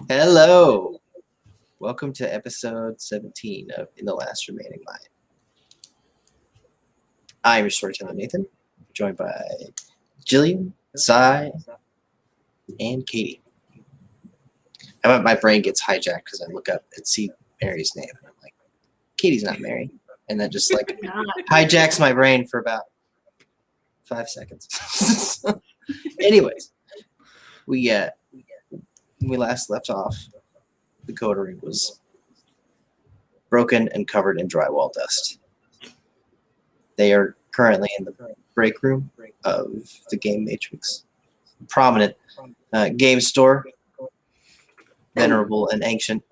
Hello. Welcome to episode 17 of In the Last Remaining Line. I'm your storyteller Nathan, joined by Jillian, Cy, and Katie. How about my brain gets hijacked because I look up and see Mary's name and I'm like, Katie's not Mary. And that just like hijacks my brain for about 5 seconds. Anyways, we last left off, the coterie was broken and covered in drywall dust. They are currently in the break room of the Game Matrix, prominent game store, venerable and ancient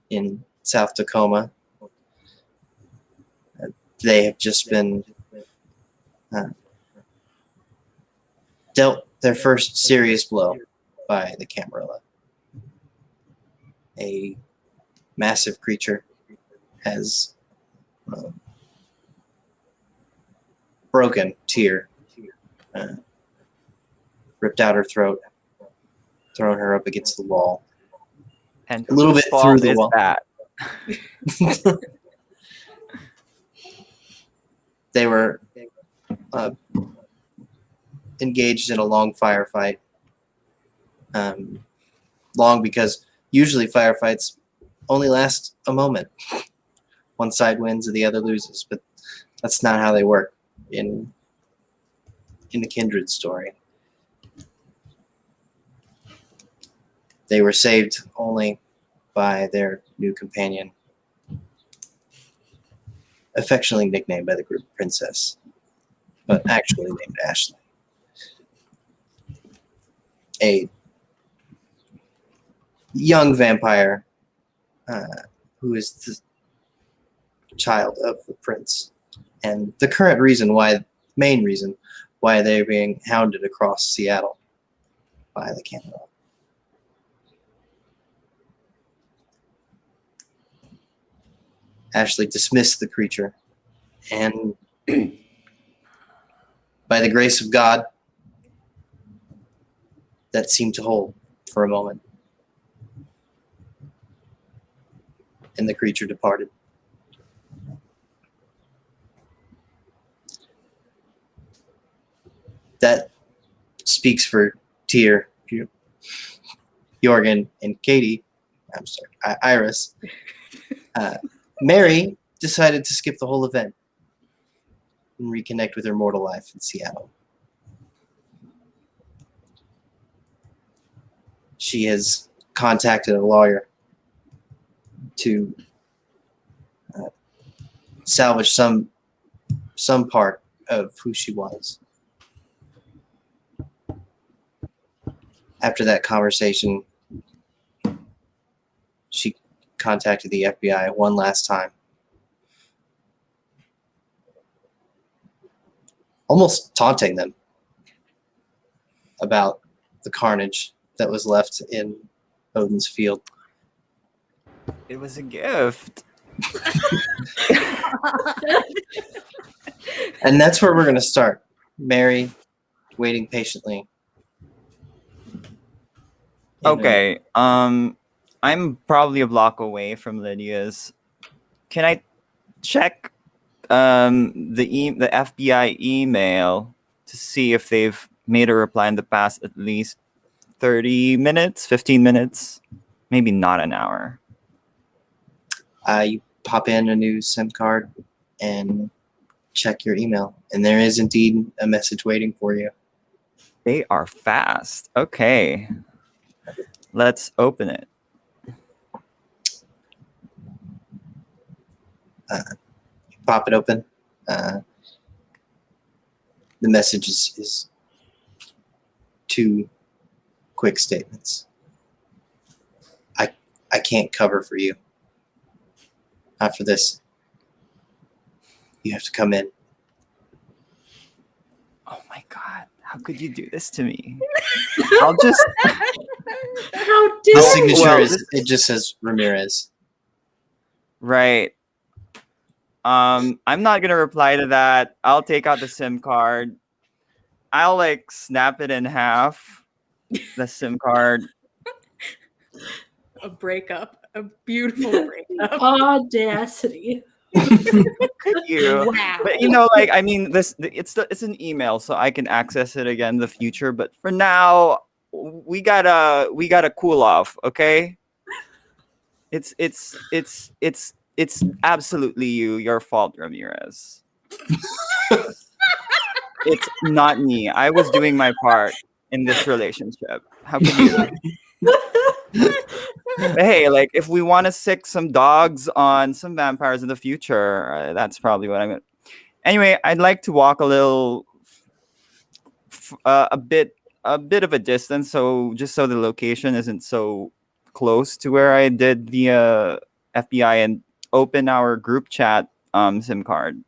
in South Tacoma. They have just been dealt their first serious blow by the Camarilla. A massive creature has broken Tyr, ripped out her throat, thrown her up against the wall. And a little bit through the wall. That? They were engaged in a long firefight. Long because usually firefights only last a moment. One side wins and the other loses, but that's not how they work in the Kindred story. They were saved only by their new companion, affectionately nicknamed by the group Princess, but actually named Ashley. A young vampire who is the child of the prince, and the main reason why they're being hounded across Seattle by the Canada. Ashley dismissed the creature, and by the grace of God, that seemed to hold for a moment. And the creature departed. That speaks for Tyr, Jorgen, and Katie. I'm sorry, Iris. Mary decided to skip the whole event and reconnect with her mortal life in Seattle. She has contacted a lawyer to salvage some part of who she was. After that conversation, she contacted the FBI one last time, almost taunting them about the carnage that was left in Odin's field. It was a gift. And that's where we're going to start. Mary waiting patiently. Okay. I'm probably a block away from Lydia's. Can I check the FBI email to see if they've made a reply in the past at least 30 minutes, 15 minutes, maybe not an hour? You pop in a new SIM card and check your email, and there is indeed a message waiting for you. They are fast. Okay. Let's open it. You pop it open. The message is 2 quick statements. I can't cover for you. Not for this. You have to come in. Oh my God. How could you do this to me? I'll just... How The dare signature you? it just says Ramirez. Right. I'm not gonna reply to that. I'll take out the SIM card. I'll like snap it in half. The SIM card. a breakup, a beautiful breakup. Audacity. You. Wow. But like I mean, it's an email, so I can access it again in the future. But for now, we gotta cool off, okay? It's absolutely your fault, Ramirez. It's not me. I was doing my part in this relationship. How could you? But hey, like if we want to sick some dogs on some vampires in the future, that's probably what I'm gonna. Anyway, I'd like to walk a little, a bit of a distance, so just so the location isn't so close to where I did the FBI, and open our group chat SIM card.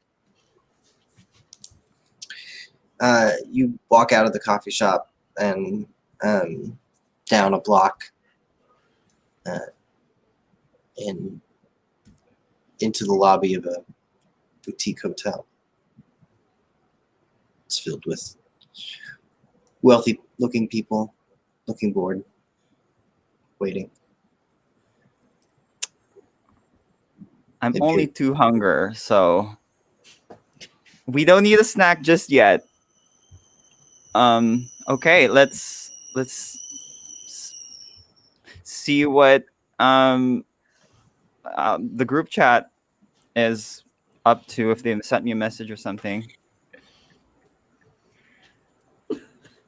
You walk out of the coffee shop and down a block and into the lobby of a boutique hotel. It's filled with wealthy-looking people, looking bored, waiting. I'm If only you- 2 hunger, so we don't need a snack just yet. Okay, let's see what the group chat is up to, if they sent me a message or something.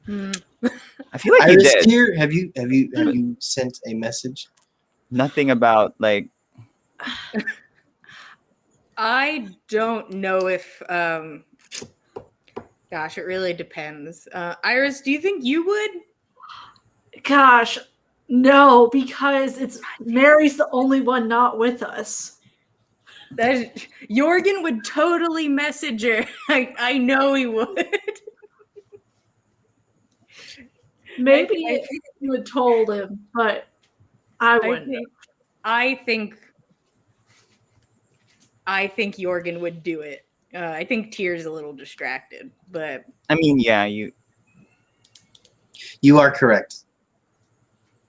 I feel like you Iris did. here, have you sent a message? Nothing about like. I don't know if gosh, it really depends. Iris, do you think you would? Gosh, no, because it's Mary's the only one not with us. Jorgen would totally message her. I know he would. Maybe I- you had told him, but I wouldn't. I think Jorgen would do it. I think Tyr's a little distracted, but I mean, yeah, you. You are correct.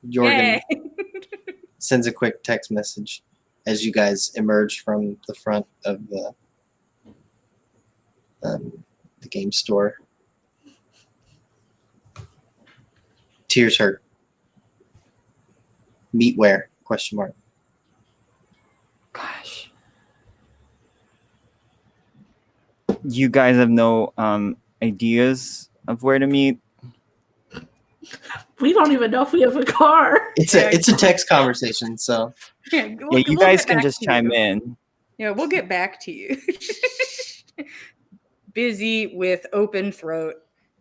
Jorgen Yay. sends a quick text message as you guys emerge from the front of the game store. Tears hurt. Meet where? Question mark. Gosh. You guys have no ideas of where to meet? We don't even know if we have a car. It's a text conversation, so Yeah, Yeah, you guys can just chime in. Yeah, we'll get back to you. Busy with open throat.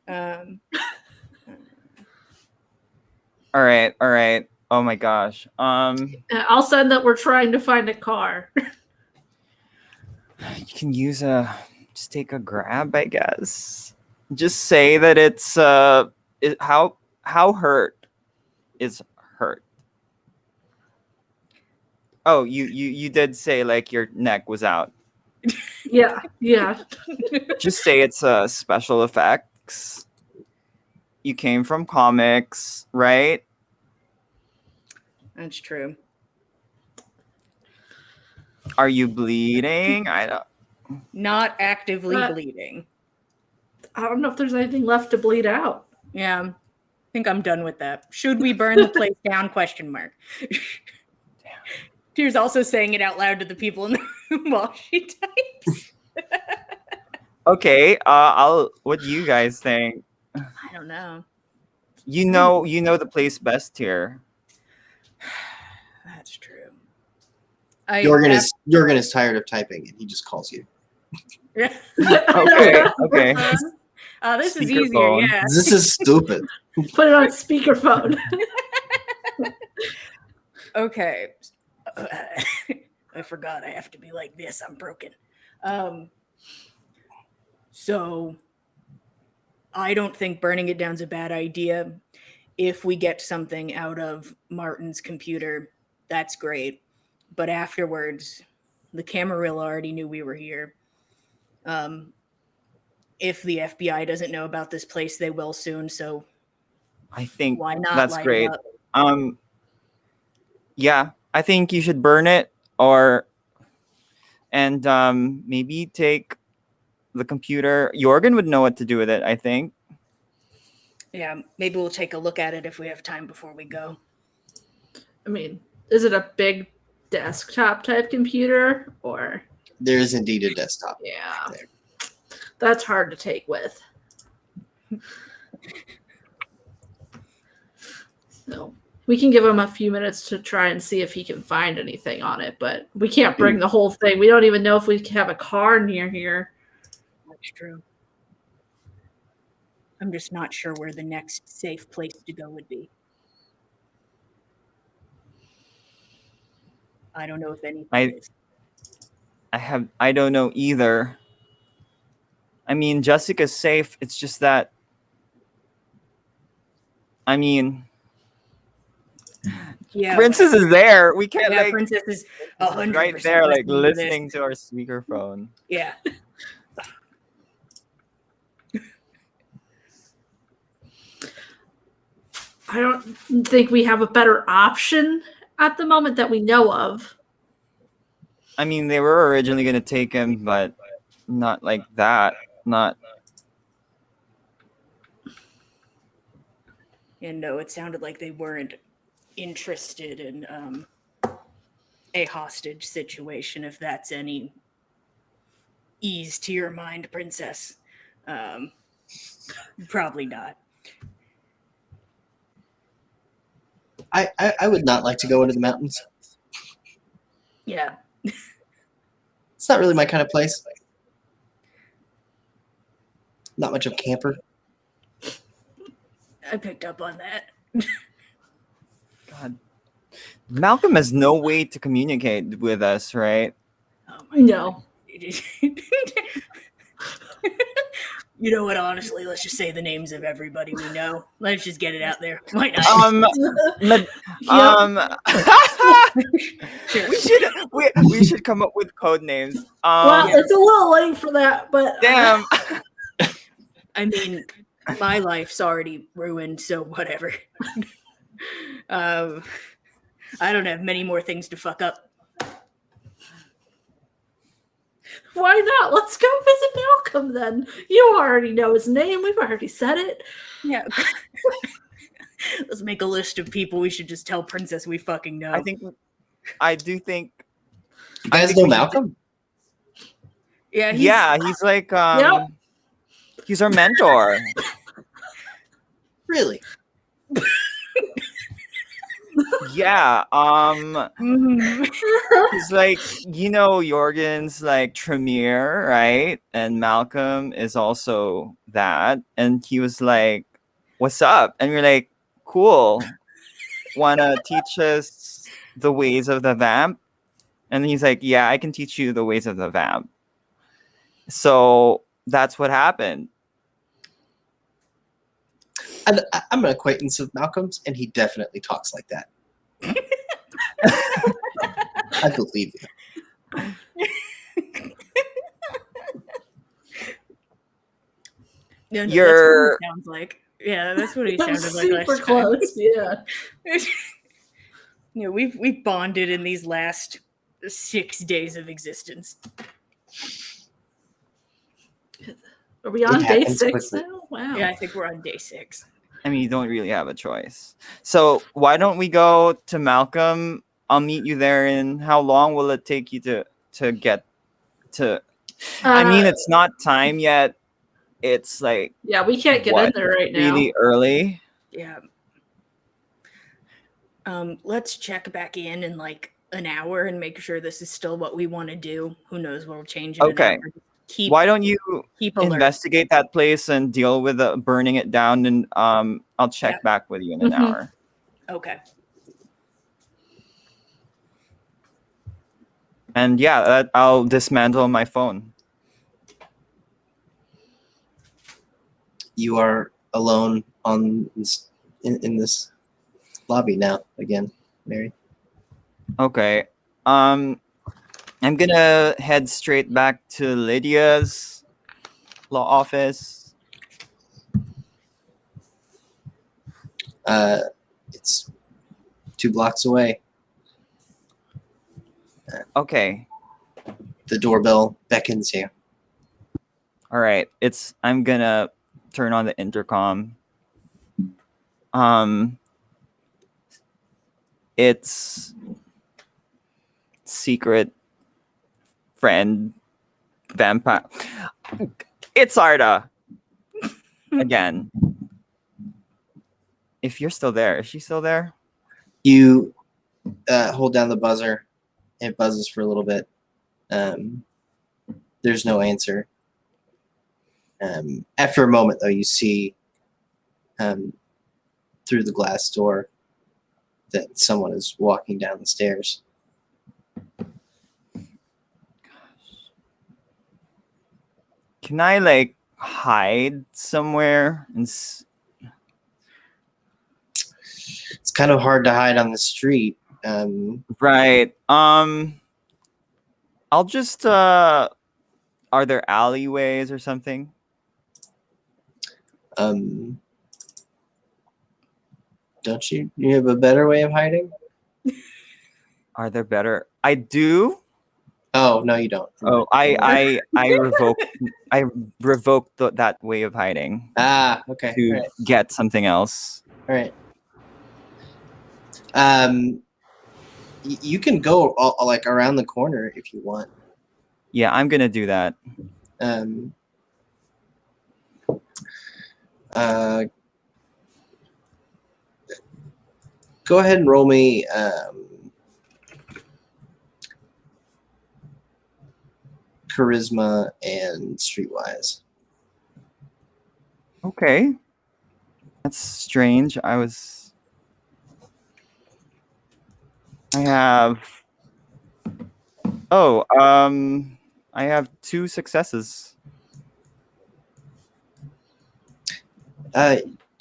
All right. Oh my gosh. I'll send that we're trying to find a car. You can just take a grab, I guess. Just say that it's how hurt is hurt. Oh, you did say like your neck was out. Yeah. Just say it's special effects. You came from comics, right? That's true. Are you bleeding? I don't. Not actively bleeding. I don't know if there's anything left to bleed out. Yeah, I think I'm done with that. Should we burn the place down? Question mark. Tyr's also saying it out loud to the people in the room while she types. Okay. What do you guys think? I don't know. You know the place best here. That's true. Jorgen is tired of typing and he just calls you. Okay. This is Speakerphone. easier. Yeah. This is stupid. Put it on speakerphone. Okay. I forgot I have to be like this. I'm broken. So I don't think burning it down's a bad idea. If we get something out of Martin's computer, that's great. But afterwards, the Camarilla already knew we were here. If the FBI doesn't know about this place, they will soon. So I think why not? that's light it great. up? yeah, I think you should burn it, and maybe take the computer. Jorgen would know what to do with it, I think. Yeah, maybe we'll take a look at it if we have time before we go. I mean, is it a big desktop type computer or? There is indeed a desktop. Yeah, there. that's hard to take with. So we can give him a few minutes to try and see if he can find anything on it, but we can't bring the whole thing. We don't even know if we have a car near here. That's true. I'm just not sure where the next safe place to go would be. I don't know if anything is. I don't know either. I mean, Jessica's safe. It's just that, I mean, Yeah, Princess is there. We can't yeah, like Princess is 100% right there, like listening listening to our speakerphone. Yeah. I don't think we have a better option at the moment that we know of. I mean, they were originally going to take him, but not like that. Not. And no, it sounded like they weren't interested in a hostage situation, if that's any ease to your mind, Princess. Probably not. I would not like to go into the mountains. Yeah. It's not really my kind of place. Not much of a camper. I picked up on that. God. Malcolm has no way to communicate with us, right? Oh my No. You know what, honestly, let's just say the names of everybody we know. Let's just get it out there. Why not? Sure. we should come up with code names. Well, it's a little late for that, but Damn. I mean, my life's already ruined, so whatever. I don't have many more things to fuck up. why not? Let's go visit Malcolm then. You already know his name. We've already said it. Yeah. Let's make a list of people we should just tell Princess we fucking know. I do think. You guys know Malcolm? Yeah, he's like he's our mentor. Really? Yeah. Mhm. He's like, Jorgen's like Tremere, right? And Malcolm is also that. And he was like, "What's up?" And we're like, "Cool. Wanna teach us the ways of the vamp?" And he's like, "Yeah, I can teach you the ways of the vamp." So that's what happened. And I'm an acquaintance of Malcolm's, and he definitely talks like that. I believe you. No, You're- that's what he sounds like. Yeah, that's what he sounded like last Super time. close, yeah. We've bonded in these last 6 days of existence. Are we on It day happens 6 quickly. now? Wow. Yeah, I think we're on day 6. I mean, you don't really have a choice. So why don't we go to Malcolm? I'll meet you there. And how long will it take you to get to? I mean, it's not time yet. It's like Yeah, we can't get in there right now. really early. Yeah. Let's check back in like an hour and make sure this is still what we want to do. Who knows what'll change in Okay. an hour. Why don't you Keep alert. investigate that place and deal with burning it down? And I'll check back with you in an hour. Okay. And yeah, I'll dismantle my phone. You are alone in this lobby now again, Mary. Okay. I'm gonna head straight back to Lydia's law office. It's 2 blocks away. Okay. The doorbell beckons you. All right. I'm gonna turn on the intercom. It's secret friend vampire. It's Arda again. If you're still there, is she still there? You hold down the buzzer. It buzzes for a little bit. There's no answer. After a moment, though, you see through the glass door that someone is walking down the stairs. Can I like hide somewhere? It's kind of hard to hide on the street. Right. I'll just are there alleyways or something? Don't you have a better way of hiding? Are there better? I do. Oh, no, you don't. Oh, I revoked that way of hiding Okay. to All right. get something else. All right. You can go like around the corner if you want. Yeah, I'm gonna do that. Go ahead and roll me charisma and streetwise. Okay. That's strange. I have I have 2 successes.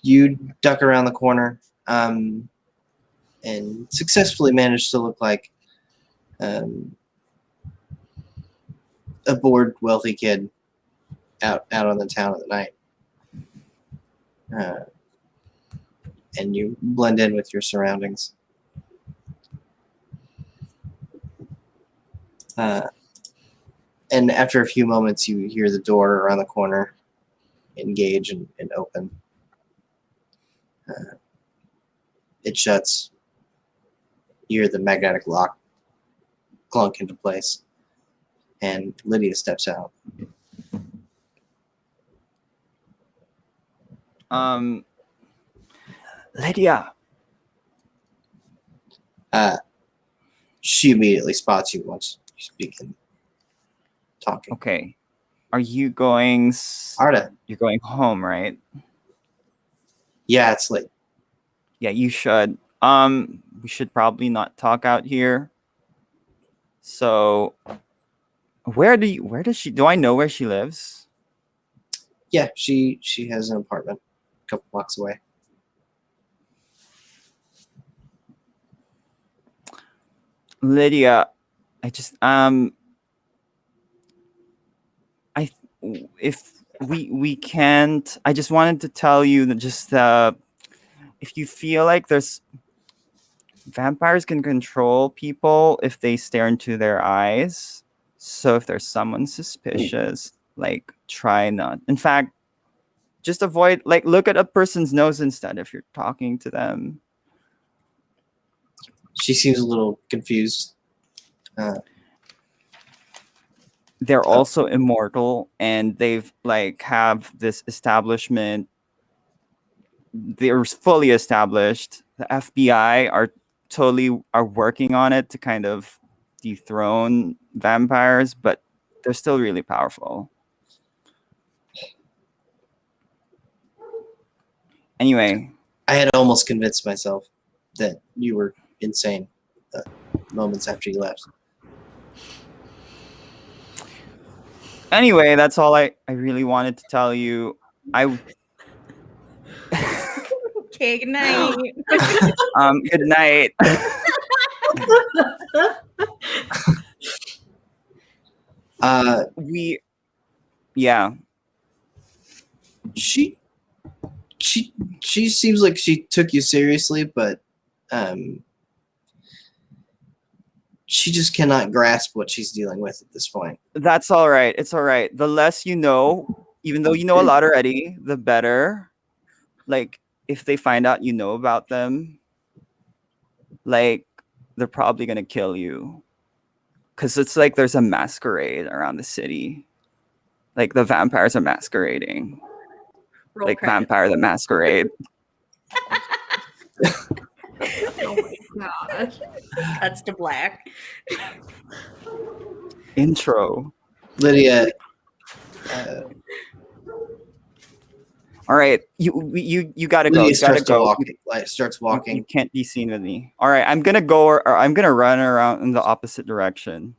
You duck around the corner and successfully manage to look like a bored, wealthy kid out on the town at the night. And you blend in with your surroundings. And after a few moments, you hear the door around the corner engage and open. It shuts. You hear the magnetic lock clunk into place, and Lydia steps out. Lydia. She immediately spots you once you begin talking. Okay. Are you going Arda. You're going home, right? Yeah, it's late. Yeah, you should. We should probably not talk out here. So where does she do I know where she lives? Yeah, she has an apartment a couple blocks away. Lydia, I just if we can't, I just wanted to tell you that just if you feel like there's vampires can control people if they stare into their eyes. So if there's someone suspicious, like try not. In fact, just avoid, like, look at a person's nose instead if you're talking to them. She seems a little confused. They're also immortal, and they've like have this establishment. They're fully established. The FBI are working on it to kind of dethrone vampires, but they're still really powerful. Anyway, I had almost convinced myself that you were insane moments after you left. Anyway, that's all I really wanted to tell you. Okay, good night. Good night. Yeah. She seems she took you seriously, but she just cannot grasp what she's dealing with at this point. That's all right. It's all right. The less you know, even though you know a lot already, the better. Like, if they find out you know about them, like, they're probably gonna kill you. Because it's like there's a masquerade around the city. Like, the vampires are masquerading. Roll Like, credit. Vampire the Masquerade. Oh my god. Cuts to black. Intro. Lydia, All right, you gotta go. Lydia You gotta starts to go. walk. Like, starts You walking. can't be seen with me. All right, I'm gonna go, or I'm gonna run around in the opposite direction.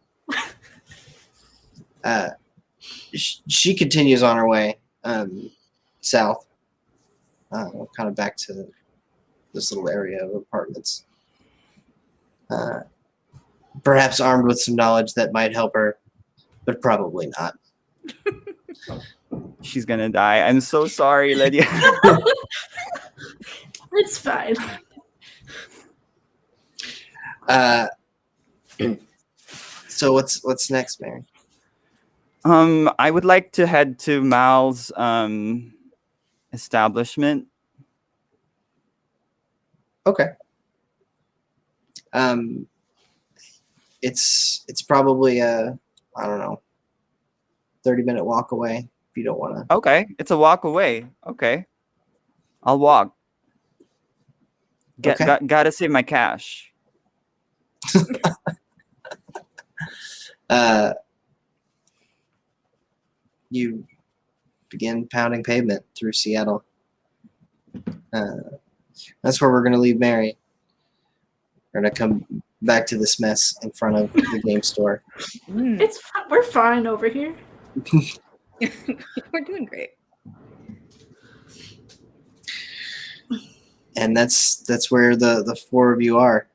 She continues on her way south, kind of back to this little area of apartments. Perhaps armed with some knowledge that might help her, but probably not. She's gonna die. I'm so sorry, Lydia. It's fine. So what's next, Mary? I would like to head to Mal's establishment. Okay. It's probably a, I don't know, 30-minute walk away if you don't want to. Okay, it's a walk away. Okay, I'll walk. Okay. Gotta save my cash. You begin pounding pavement through Seattle. That's where we're going to leave Mary. We're going to come back to this mess in front of the game store. It's we're fine over here. We're doing great. And that's where the four of you are.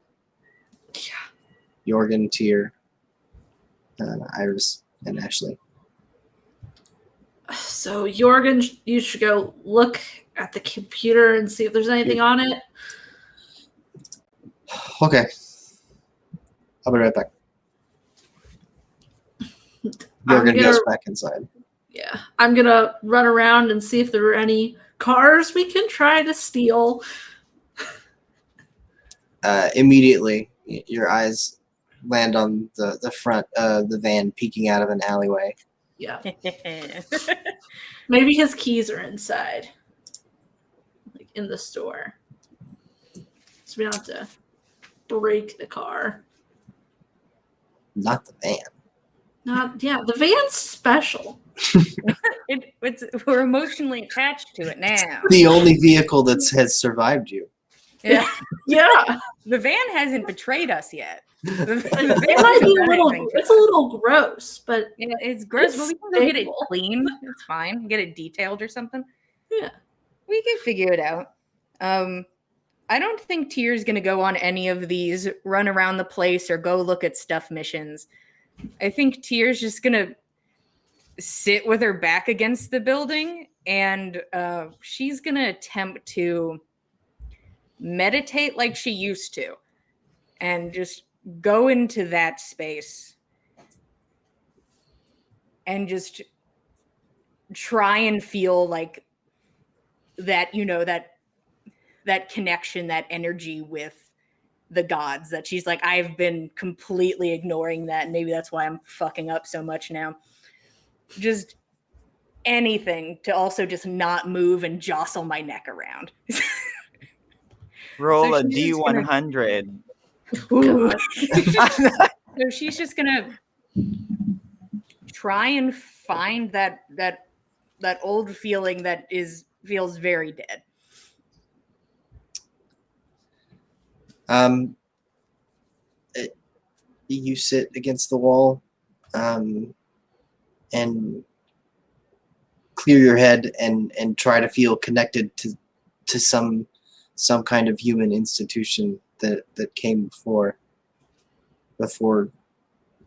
Jorgen, Tyr, Iris, and Ashley. So Jorgen, you should go look at the computer and see if there's anything on it. Okay. I'll be right back. I'm Jorgen goes gonna- back inside. Yeah, I'm gonna run around and see if there are any cars we can try to steal. Immediately, your eyes land on the front of the van peeking out of an alleyway. Yeah, maybe his keys are inside, like in the store, so we don't have to break the car. Not the van. The van's special. We're emotionally attached to it now. The only vehicle that has survived you. Yeah. Yeah, The van hasn't betrayed us yet. The van it might be a hasn't little. done anything to It's a us. little gross, but Yeah, it's gross, It's but we can go get it stable. cleaned. It's fine. Get it detailed or something. Yeah. We can figure it out. I don't think Tyr's gonna go on any of these run around the place or go look at stuff missions. I think Tyr's just gonna sit with her back against the building and she's gonna attempt to meditate like she used to and just go into that space and just try and feel like that, that connection, that energy with the gods, that she's like, I've been completely ignoring that. And maybe that's why I'm fucking up so much now. Just anything to also just not move and jostle my neck around. Roll So a she's just gonna- D100. Ooh. So she's just gonna try and find that old feeling that feels very dead. You sit against the wall and clear your head and try to feel connected to some kind of human institution that came before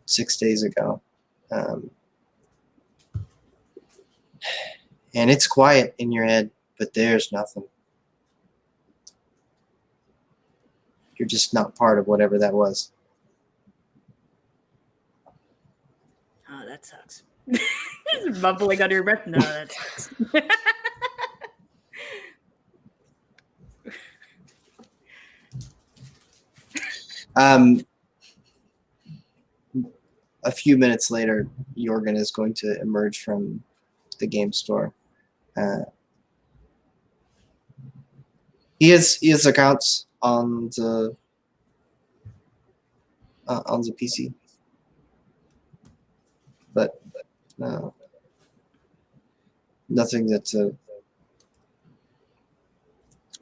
6 days ago. And it's quiet in your head, but there's nothing. You're just not part of whatever that was. that sucks. Just bubbling under your breath. No, that sucks. A few minutes later, Jorgen is going to emerge from the game store. He has accounts on the PC, but nothing that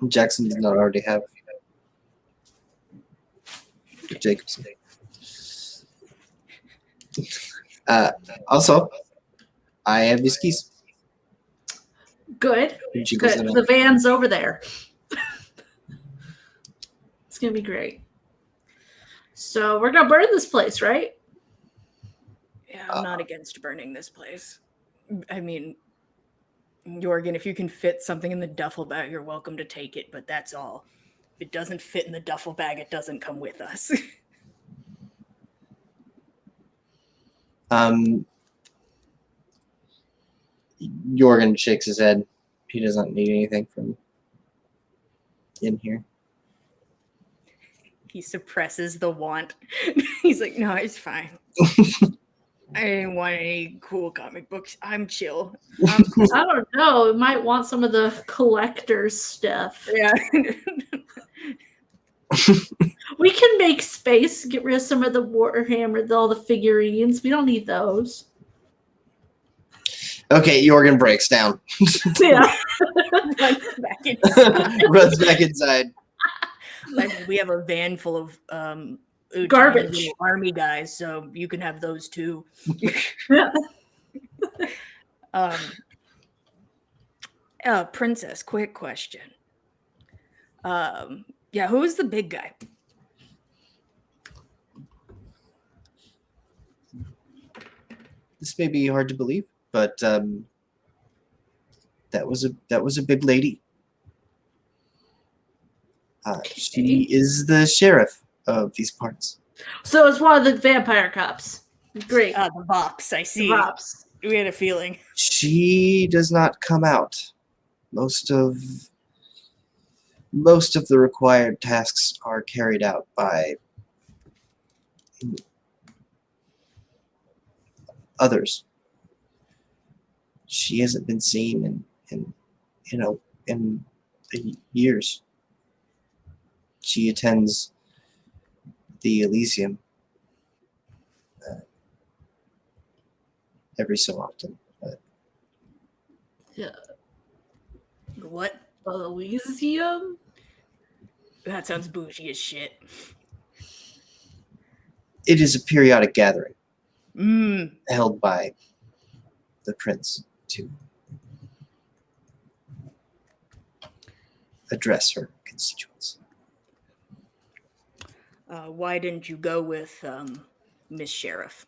Jackson did not already have. Jacobson. Also, I have these keys. Good. And she goes Good. in The van's over there. It's gonna be great. So we're gonna burn this place, right? Yeah, I'm not against burning this place. I mean, Jorgen, if you can fit something in the duffel bag, you're welcome to take it, but that's all. If it doesn't fit in the duffel bag, it doesn't come with us. Jorgen shakes his head. He doesn't need anything from in here. He suppresses the want. He's like, no, it's fine. I didn't want any cool comic books. I'm chill. I'm cool. I don't know. We might want some of the collector's stuff. Yeah. We can make space, get rid of some of the Warhammer, all the figurines. We don't need those. Okay, Jorgen breaks down. Yeah. Runs back inside. Like, we have a van full of Garbage. little army guys, so you can have those too. Princess, quick question. Yeah, who's the big guy? This may be hard to believe, but that was a big lady. She is the sheriff of these parts. So it's one of the vampire cops. Great. The box, I see. The cops. We had a feeling. She does not come out. Most of the required tasks are carried out by others. She hasn't been seen in years. She attends the Elysium every so often. Yeah. What? Elysium? That sounds bougie as shit. It is a periodic gathering Mm. held by the prince to address her constituents. Why didn't you go with Miss Sheriff?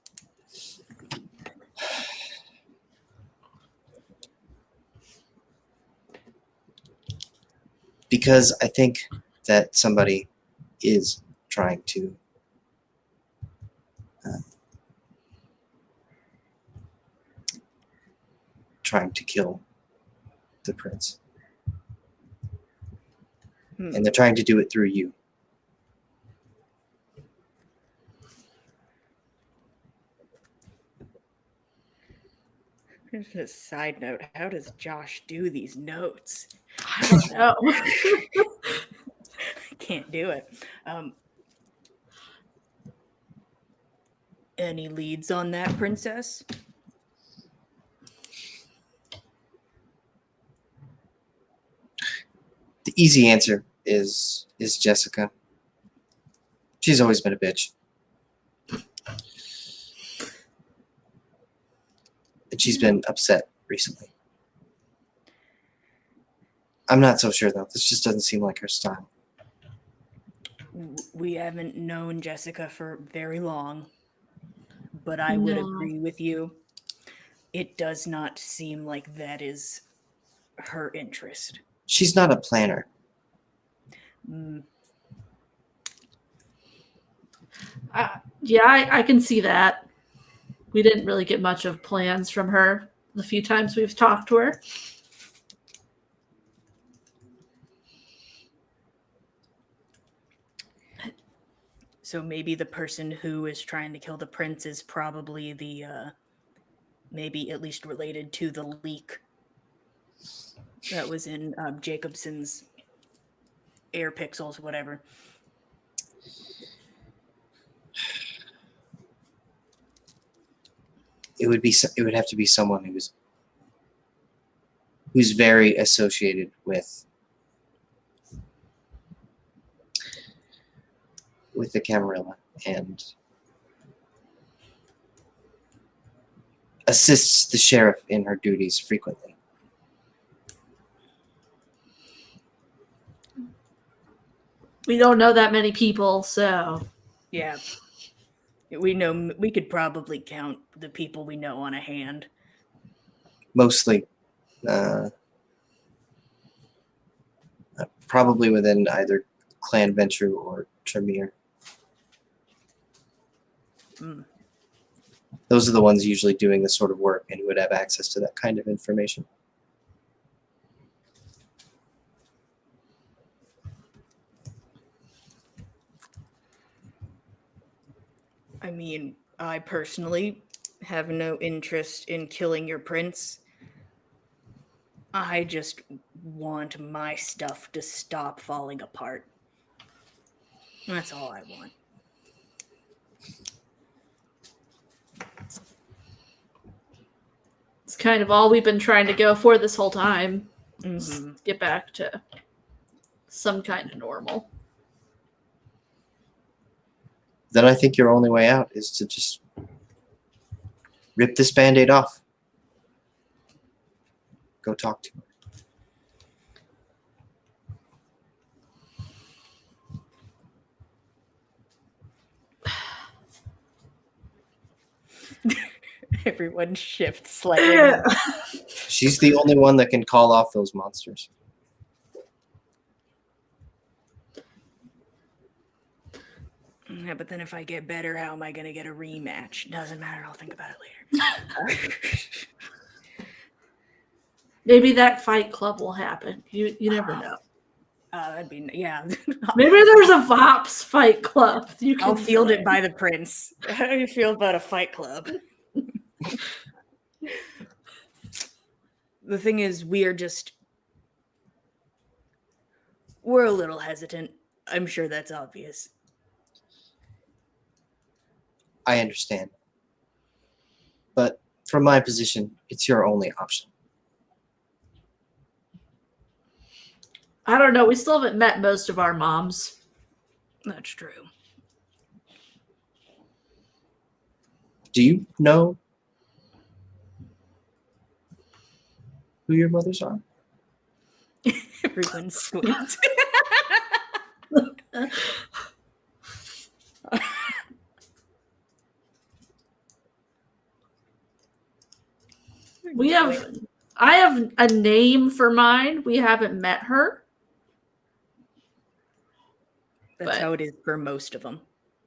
Because I think that somebody is trying to kill the prince. And they're trying to do it through you. Just a side note, how does Josh do these notes? I don't know. I can't do it. Any leads on that, Princess? The easy answer is Jessica. She's always been a bitch. And she's been upset recently. I'm not so sure, though. This just doesn't seem like her style. We haven't known Jessica for very long, but I would agree with you. It does not seem like that is her interest. She's not a planner. Yeah, I can see that. We didn't really get much of plans from her the few times we've talked to her. So maybe the person who is trying to kill the prince is probably the maybe at least related to the leak that was in Jacobson's air pixels, whatever. It would have to be someone who's very associated with the Camarilla and assists the sheriff in her duties frequently. We don't know that many people, so Yeah. We could probably count the people we know on a hand. Mostly, probably within either Clan Venture or Tremere. Mm. Those are the ones usually doing this sort of work and who would have access to that kind of information. I mean, I personally have no interest in killing your prince. I just want my stuff to stop falling apart. That's all I want. it's kind of all we've been trying to go for this whole time. Mm-hmm. Get back to some kind of normal. Then I think your only way out is to just rip this Band-Aid off. Go talk to her. Everyone shifts slightly. She's the only one that can call off those monsters. Yeah, but then if I get better, how am I going to get a rematch? Doesn't matter. I'll think about it later. Maybe that fight club will happen. You never know. That'd be, yeah. Maybe there's a Vops fight club. You can I'll field join. it by the prince. How do you feel about a fight club? The thing is, we're a little hesitant. I'm sure that's obvious. I understand. But from my position, it's your only option. I don't know. We still haven't met most of our moms. That's true. Do you know who your mothers are? Everyone squints. I have a name for mine. We haven't met her. That's But- how it is for most of them.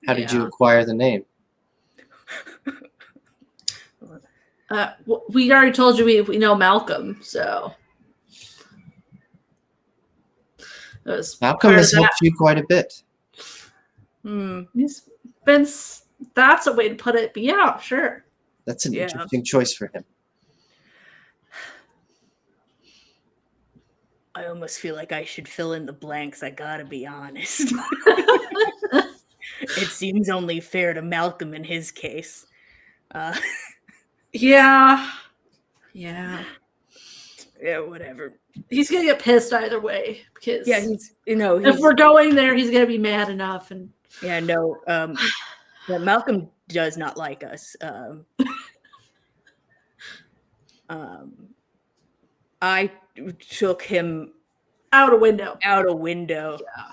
How did you Yeah. acquire the name? We already told you we know Malcolm, so it was Malcolm part of has that. helped you quite a bit. He's been. That's a way to put it. But yeah, sure. That's an Yeah. interesting choice for him. I almost feel like I should fill in the blanks. I gotta be honest. It seems only fair to Malcolm in his case. Yeah. Yeah, whatever. He's gonna get pissed either way because Yeah, if we're going there, he's gonna be mad enough. And yeah, no. Yeah, Malcolm does not like us. I took him out a window. out a window, Yeah.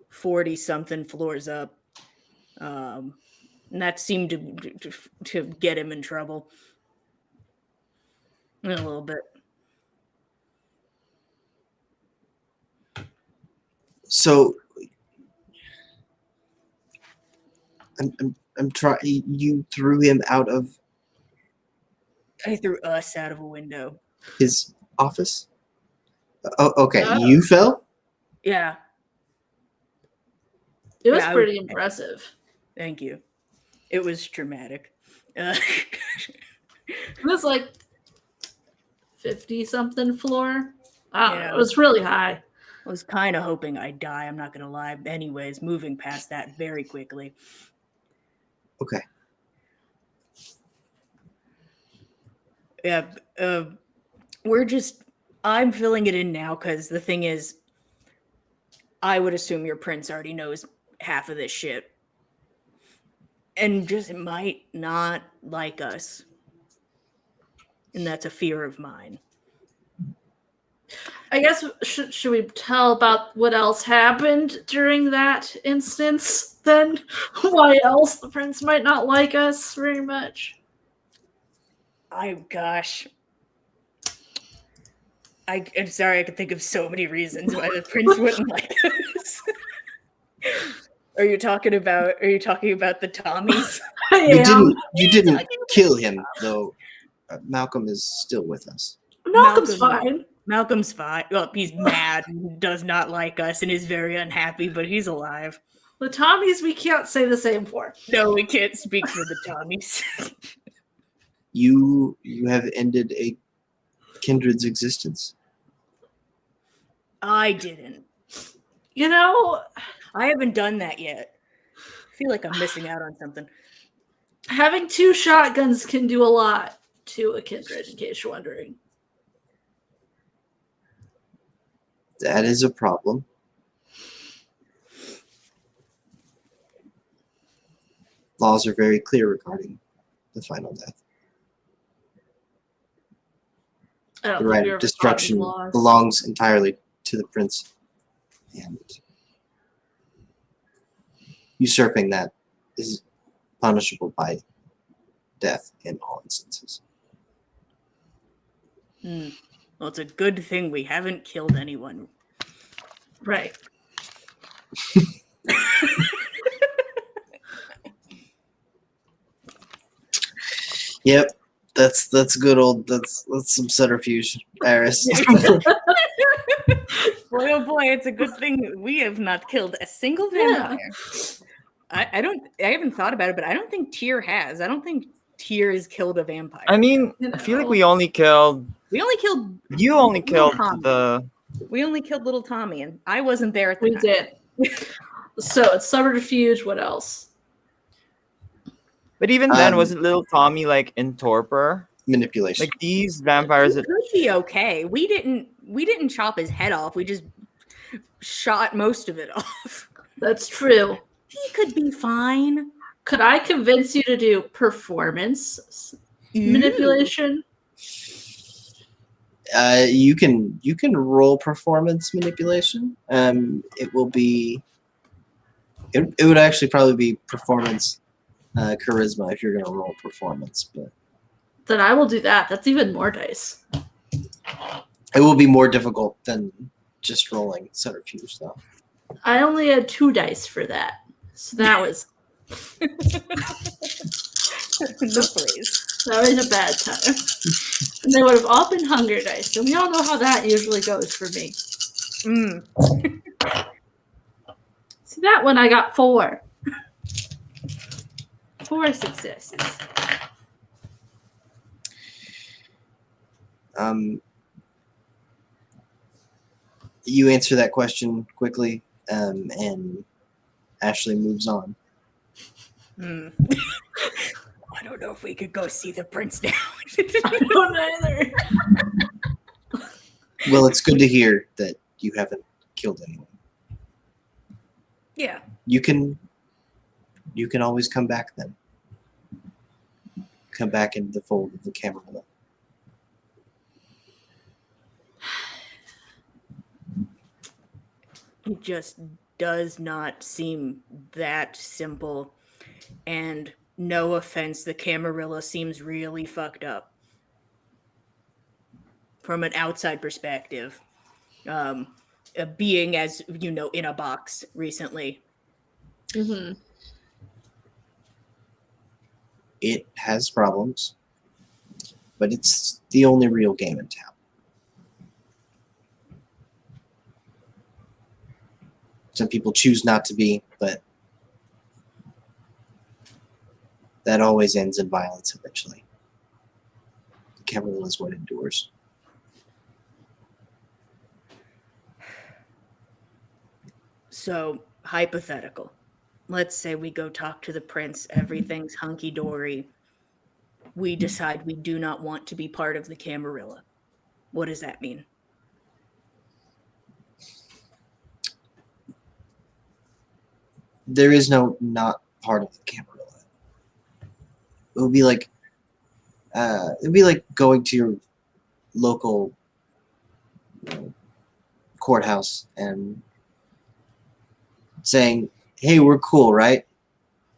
40-something floors up, and that seemed to get him in trouble a little bit. So I'm I'm trying. You threw him out of I threw us out of a window. his office. Oh, okay. Oh. You fell. Yeah, It was Yeah, pretty impressive. thank you. It was dramatic. Uh, It was like 50 something floor. I don't know. Yeah. It was really high. I was kind of hoping I'd die. I'm not gonna lie. Anyways, moving past that very quickly. Okay. Yeah, we're just. I'm filling it in now because the thing is, I would assume your prince already knows half of this shit, and just might not like us, and that's a fear of mine. I guess should we tell about what else happened during that instance then? Why else the prince might not like us very much? Gosh. I'm sorry, I could think of so many reasons why the prince wouldn't like us. Are you talking about the Tommies? You didn't kill him though. Malcolm is still with us. Malcolm's Malcolm- fine. Malcolm's fine. Well, he's mad and does not like us and is very unhappy, but he's alive. The Tommies we can't say the same for. No, we can't speak for the Tommies. You have ended a kindred's existence. I didn't. You know, I haven't done that yet. I feel like I'm missing out on something. having 2 shotguns can do a lot to a kindred, in case you're wondering. That is a problem. Laws are very clear regarding the final death. I don't The think right we of ever destruction fought any laws. belongs entirely to the prince, and usurping that is punishable by death in all instances. Well, it's a good thing we haven't killed anyone. Right. Yep, that's good old. That's some subterfuge, Aris. Boy, oh boy, it's a good thing we have not killed a single vampire. I haven't thought about it, but I don't think Tyr has. I don't think Tyr has killed a vampire. I mean, I feel like we only killed. We only killed. You only Little killed Tommy. the. We only killed little Tommy, and I wasn't there at the We time. did. So it's subterfuge. What else? But even then, Um, wasn't little Tommy like in torpor? Manipulation. Like these vampires. He could be okay. We didn't chop his head off. We just shot most of it off. That's true. He could be fine. Could I convince you to do performance manipulation? You can roll performance manipulation. It will be. It would actually probably be performance charisma if you're going to roll performance, but Then I will do that. That's even more dice. it will be more difficult than just rolling subterfuge, though. I only had 2 dice for that. So that was No, please. that was a bad time. And they would have all been hunger dice. And we all know how that usually goes for me. See that one I got 4. 4 successes. You answer that question quickly, and Ashley moves on. I don't know if we could go see the prince now. I don't either. Well, it's good to hear that you haven't killed anyone. Yeah. You can always come back then. Come back into the fold of the Camarilla. It just does not seem that simple. And no offense, the Camarilla seems really fucked up. From an outside perspective. Being, as you know, in a box recently. Mm-hmm. It has problems, but it's the only real game in town. Some people choose not to be, but that always ends in violence eventually. The Camarilla is what endures. So, hypothetical. Let's say we go talk to the prince, everything's hunky-dory. We decide we do not want to be part of the Camarilla. What does that mean? There is no not part of the Camarilla. It would be like going to your local courthouse and saying, "Hey, we're cool, right?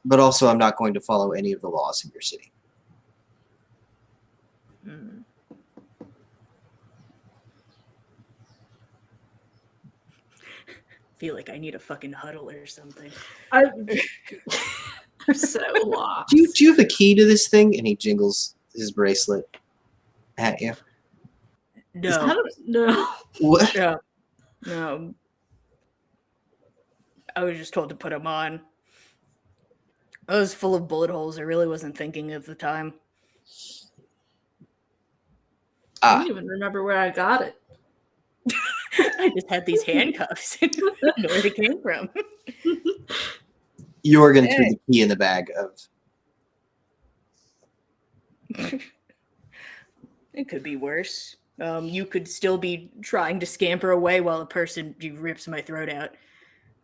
But also, I'm not going to follow any of the laws in your city." Hmm. Feel like I need a fucking huddle or something. I'm so lost. Do you have a key to this thing? And he jingles his bracelet at you. I No, don't know. What? no. I was just told to put them on. I was full of bullet holes. I really wasn't thinking at the time. I Ah, don't even remember where I got it. I just had these handcuffs. I don't know where they came from. Jorgen threw the key in the bag of. It could be worse. You could still be trying to scamper away while a person rips my throat out.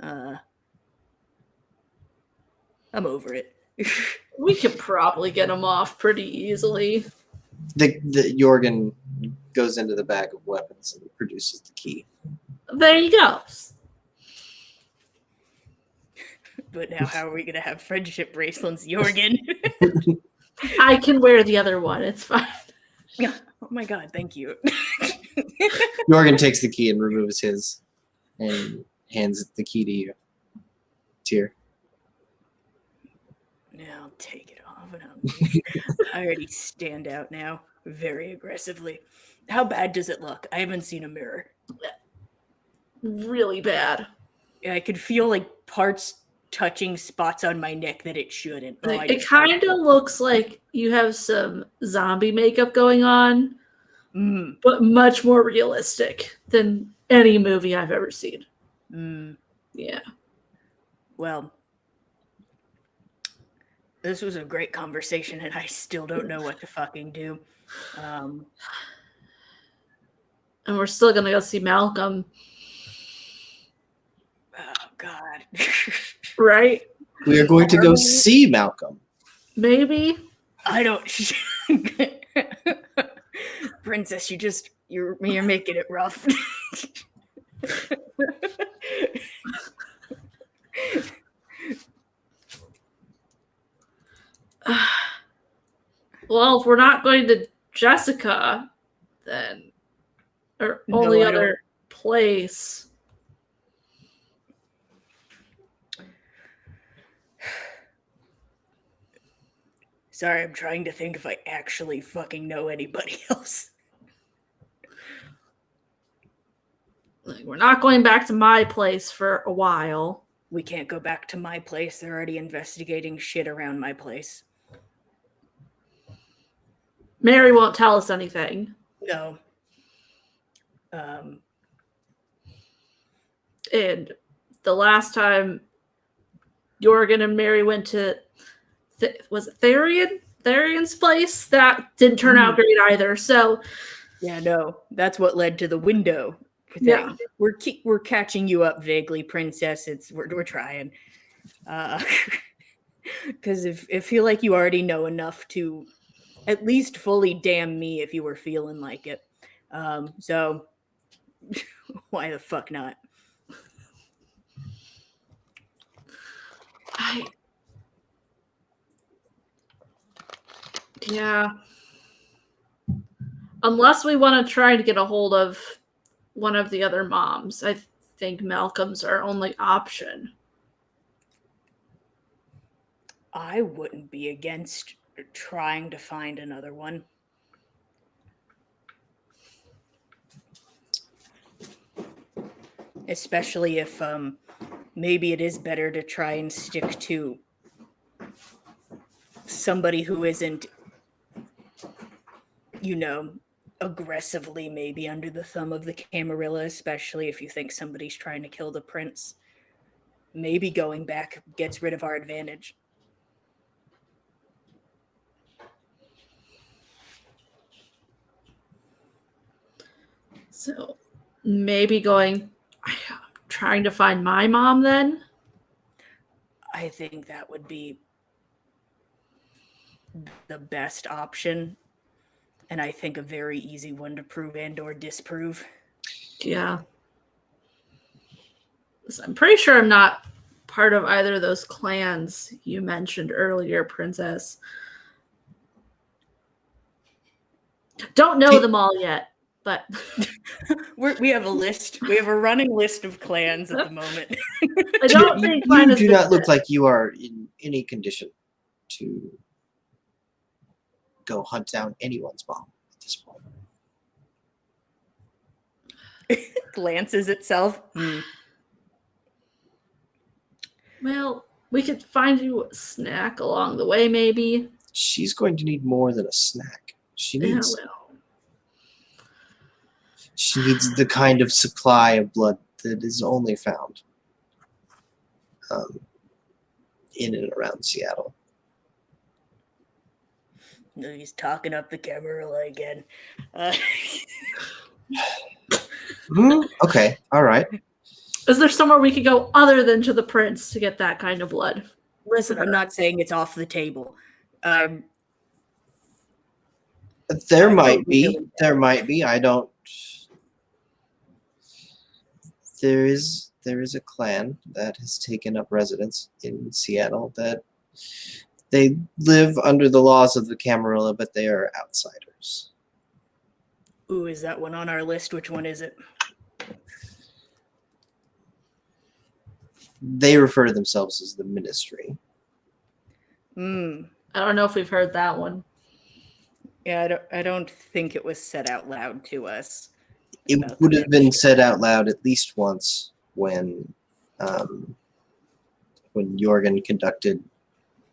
I'm over it. We could probably get him off pretty easily. The Jorgen goes into the bag of weapons and produces the key. There you go. But now, how are we going to have friendship bracelets, Jorgen? I can wear the other one. It's fine. Oh my god, thank you. Jorgen takes the key and removes his and hands the key to you. Tyr. Yeah, I'll take it off. I already stand out now, very aggressively. How bad does it look? I haven't seen a mirror. Really bad. I could feel like parts touching spots on my neck that it shouldn't. It kind of looks like you have some zombie makeup going on, but much more realistic than any movie I've ever seen. Yeah. Well, this was a great conversation, and I still don't know what to fucking do. And we're still going to go see Malcolm. Oh, God. Right? We are going to go see Malcolm. Maybe. I don't. Princess, you're making it rough. Well, if we're not going to Jessica, then our only other place. Sorry, I'm trying to think if I actually fucking know anybody else. Like, we're not going back to my place for a while. We can't go back to my place. They're already investigating shit around my place. Mary won't tell us anything. No. And the last time Jorgen and Mary went to, was it Therion's place? That didn't turn out great either. So, yeah, no, that's what led to the window thing. Yeah. We're catching you up vaguely, princess. We're trying. Because if I feel like you already know enough to at least fully damn me if you were feeling like it. So why the fuck not? Yeah. Unless we want to try to get a hold of one of the other moms, I think Malcolm's our only option. I wouldn't be against trying to find another one. Especially if maybe it is better to try and stick to somebody who isn't, aggressively maybe under the thumb of the Camarilla, especially if you think somebody's trying to kill the prince. Maybe going back gets rid of our advantage. So maybe trying to find my mom then? I think that would be the best option. And I think a very easy one to prove and or disprove. Yeah. So I'm pretty sure I'm not part of either of those clans you mentioned earlier, Princess. Don't know them all yet, but We have a list. We have a running list of clans at the moment. I don't think mine You is do not look like you are in any condition to go hunt down anyone's mom at this point. Glances itself. Well, we could find you a snack along the way, maybe. She's going to need more than a snack. She Yeah, needs well. she needs the kind of supply of blood that is only found in and around Seattle. He's talking up the Camarilla again. Okay, all right. Is there somewhere we could go other than to the prince to get that kind of blood? Listen, I'm not saying it's off the table. There I might don't be. really- There might be. I don't. There is a clan that has taken up residence in Seattle that they live under the laws of the Camarilla, but they are outsiders. Ooh, is that one on our list? Which one is it? They refer to themselves as the Ministry. I don't know if we've heard that one. Yeah, I don't think it was said out loud to us. It about would the have been Ministry. said out loud at least once when Jorgen conducted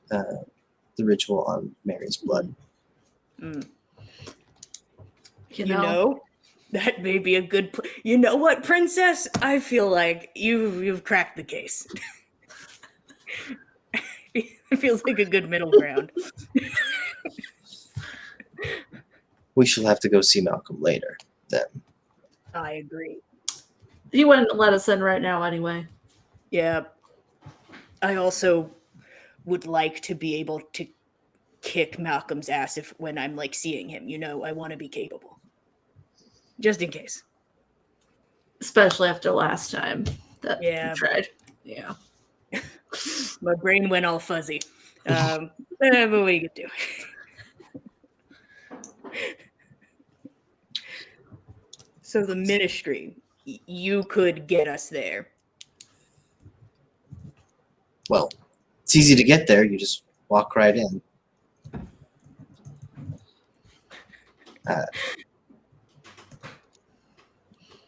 the ritual on Mary's blood. You You know? know, that may be a good. You know what, Princess? I feel like you've cracked the case. It feels like a good middle ground. We shall have to go see Malcolm later, then. I agree. He wouldn't let us in right now anyway. Yeah. I also would like to be able to kick Malcolm's ass when I'm like seeing him. I want to be capable. Just in case. Especially after last time that Yeah. we tried. Yeah. My brain went all fuzzy. But what are you gonna do? So the Ministry, you could get us there. Well, it's easy to get there. You just walk right in.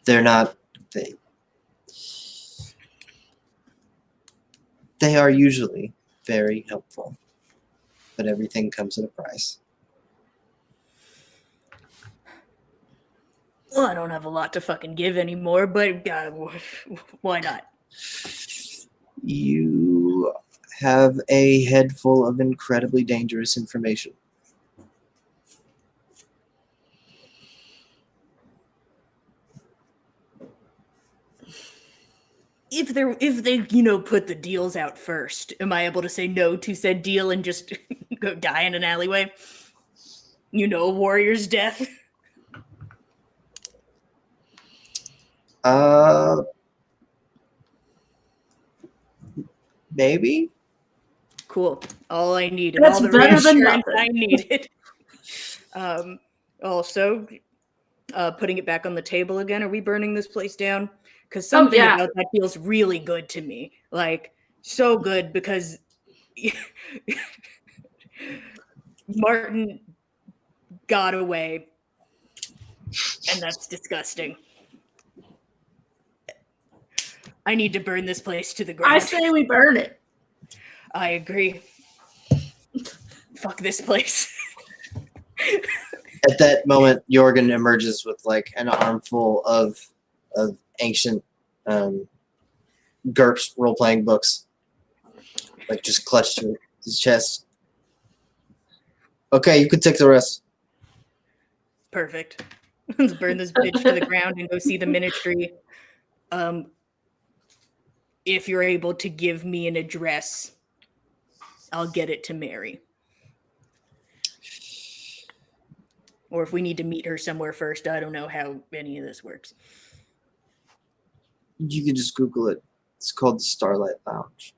They're not. They are usually very helpful, but everything comes at a price. Well, I don't have a lot to fucking give anymore, but why not? You have a head full of incredibly dangerous information. If they put the deals out first, am I able to say no to said deal and just go die in an alleyway? A warrior's death. Maybe. Cool. All I needed. That's all the better than reassurance nothing. I needed. Also, putting it back on the table again. Are we burning this place down? Because something yeah. about that feels really good to me. Like, so good because Martin got away, and that's disgusting. I need to burn this place to the ground. I say we burn it. I agree. Fuck this place. At that moment, Jorgen emerges with like an armful of ancient GURPS role playing books, like just clutched to his chest. Okay, you can take the rest. Perfect. Let's burn this bitch to the ground and go see the ministry. If you're able to give me an address, I'll get it to Mary. Or if we need to meet her somewhere first, I don't know how any of this works. You can just Google it. It's called the Starlight Lounge.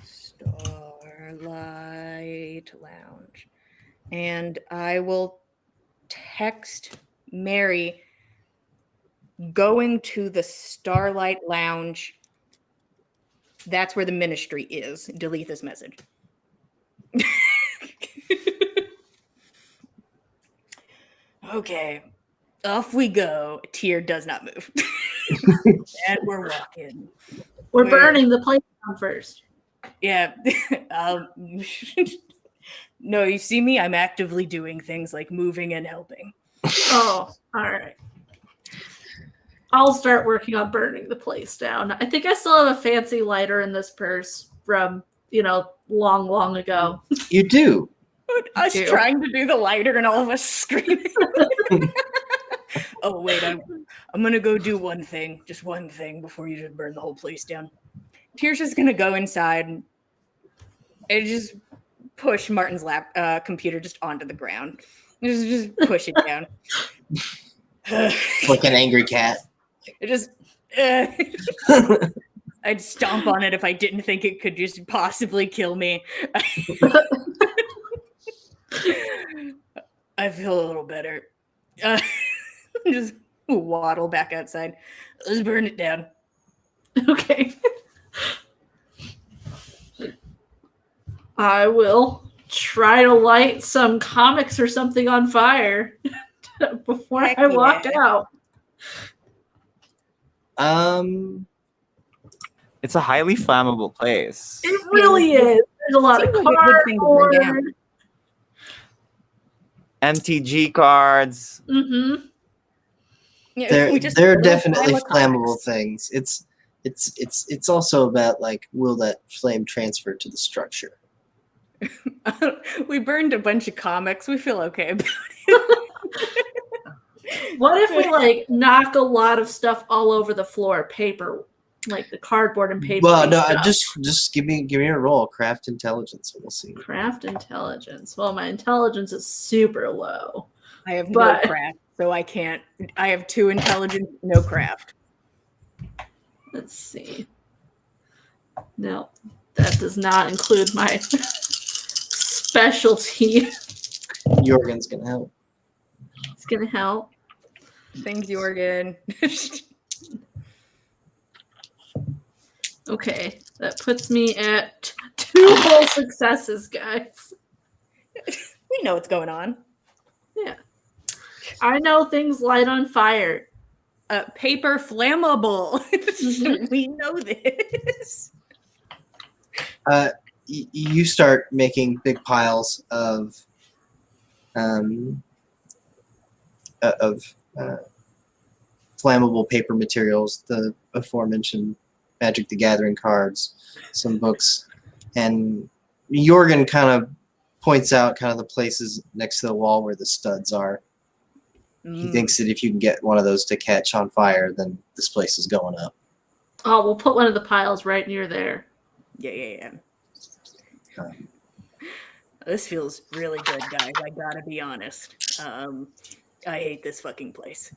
Starlight Lounge. And I will text Mary going to the Starlight Lounge. That's where the ministry is. Delete this message. Okay. Off we go. Tyr does not move. And we're walking. We're burning the place down first. Yeah. No, you see me? I'm actively doing things like moving and helping. Oh, all right. I'll start working on burning the place down. I think I still have a fancy lighter in this purse from, long, long ago. You do. Us trying to do the lighter and all of us screaming. Oh, wait, I'm going to go do one thing. Just one thing before you just burn the whole place down. Tyr's just going to go inside and just push Martin's computer just onto the ground. Just push it down. Like an angry cat. It just... I'd stomp on it if I didn't think it could just possibly kill me. I feel a little better. Just waddle back outside. Let's burn it down. Okay. I will try to light some comics or something on fire before Heck I walk yeah. out. It's a highly flammable place. It really is. There's a lot of Seems like a good thing to burn down. cardboard. MTG cards. Mm-hmm. Yeah, we just They're burn a definitely pile of flammable comics. things. It's also about like, will that flame transfer to the structure? We burned a bunch of comics. We feel okay about it. What if we knock a lot of stuff all over the floor? Paper, like the cardboard and paper. Well, no, stuff. just give me a roll, craft intelligence, and we'll see. Craft intelligence. Well, my intelligence is super low. I have But- no craft, so I can't. I have 2 intelligence, no craft. Let's see. No, that does not include my specialty. Jorgen's gonna help. It's gonna help. Thanks, Jorgen. Okay, that puts me at 2 whole successes, guys. We know what's going on. Yeah. I know things light on fire. Paper flammable. We know this. You start making big piles of flammable paper materials, the aforementioned Magic the Gathering cards, some books, and Jorgen kind of points out kind of the places next to the wall where the studs are. He thinks that if you can get one of those to catch on fire, then this place is going up. Oh, we'll put one of the piles right near there. Yeah. This feels really good, guys. I gotta be honest. I hate this fucking place.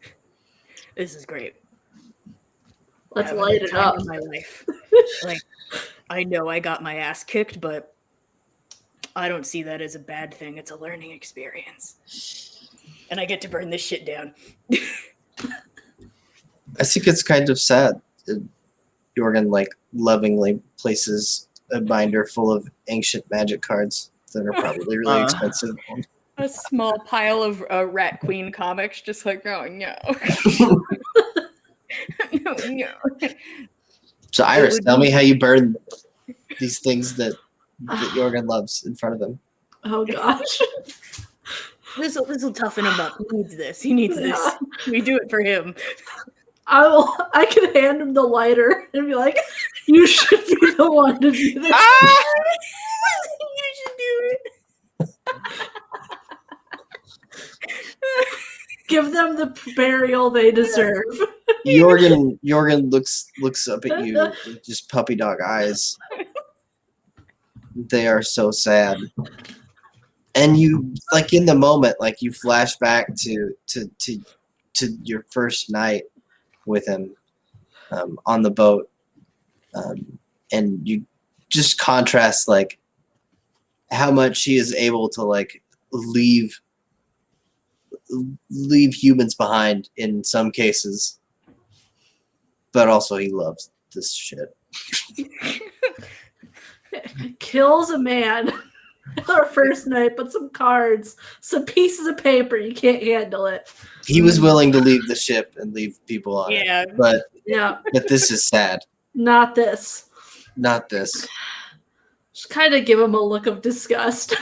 This is great. Let's Having light the it time up. of my life. Like, I know I got my ass kicked, but I don't see that as a bad thing. It's a learning experience. And I get to burn this shit down. I think it's kind of sad that Jorgen lovingly places a binder full of ancient magic cards that are probably really expensive. A small pile of Rat Queen comics, just like, oh no. No. So Iris, would tell be- me how you burn these things that Jorgen loves in front of him. Oh gosh. This will toughen him up. He needs this. He needs this. Yeah. We do it for him. I can hand him the lighter and be like, you should be the one to do this. You should do it. Give them the burial they deserve. Jorgen looks up at you with just puppy dog eyes. They are so sad. And you, like, in the moment, like, you flash back to your first night with him on the boat, and you just contrast, like, how much he is able to, like, leave humans behind in some cases, but also he loves this shit. Kills a man our first night, but some cards, some pieces of paper, you can't handle it. He was willing to leave the ship and leave people on it, but this is sad. Not this. Not this. Just kind of give him a look of disgust.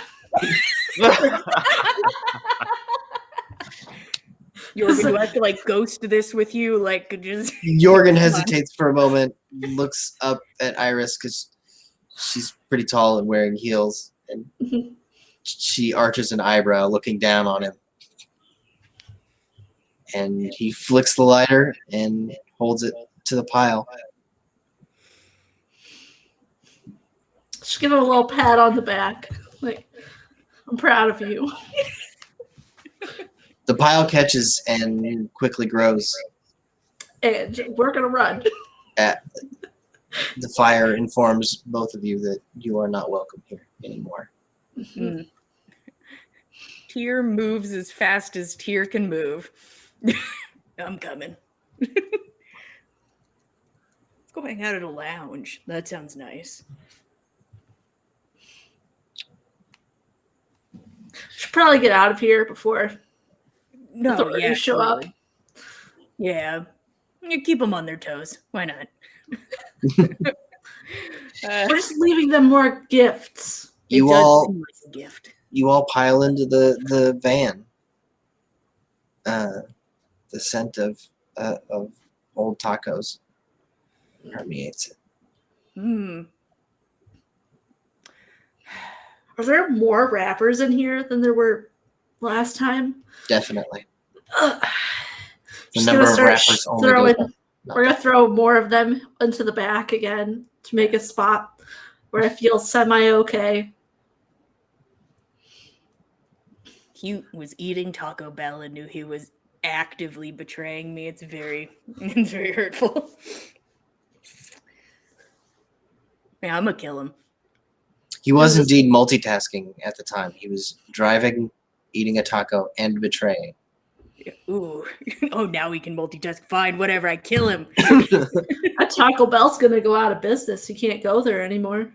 Jorgen, do I have to like ghost this with you? Like, just Jorgen hesitates for a moment, looks up at Iris because she's pretty tall and wearing heels, and she arches an eyebrow, looking down on him. And he flicks the lighter and holds it to the pile. Just give him a little pat on the back. Like, I'm proud of you. The pile catches and quickly grows. And we're going to run. The fire informs both of you that you are not welcome here anymore. Mm. Tyr moves as fast as Tyr can move. I'm coming. Let's go hang out at a lounge. That sounds nice. Should probably get out of here before No, authorities yeah, show up. totally. Yeah, you keep them on their toes. Why not? We're just leaving them more gifts. You it does all seem like a gift. you all pile into the van. The scent of old tacos permeates it. Hmm. Are there more rappers in here than there were last time? Definitely. The The number of rappers only goes up. We're going to throw more of them into the back again to make a spot where I feel semi-okay. He was eating Taco Bell and knew he was actively betraying me. It's very hurtful. Yeah, I'm gonna kill him. He was indeed multitasking at the time. He was driving, eating a taco, and betraying. Ooh. Oh, now we can multitask. Fine, whatever. I kill him. That Taco Bell's going to go out of business. You can't go there anymore.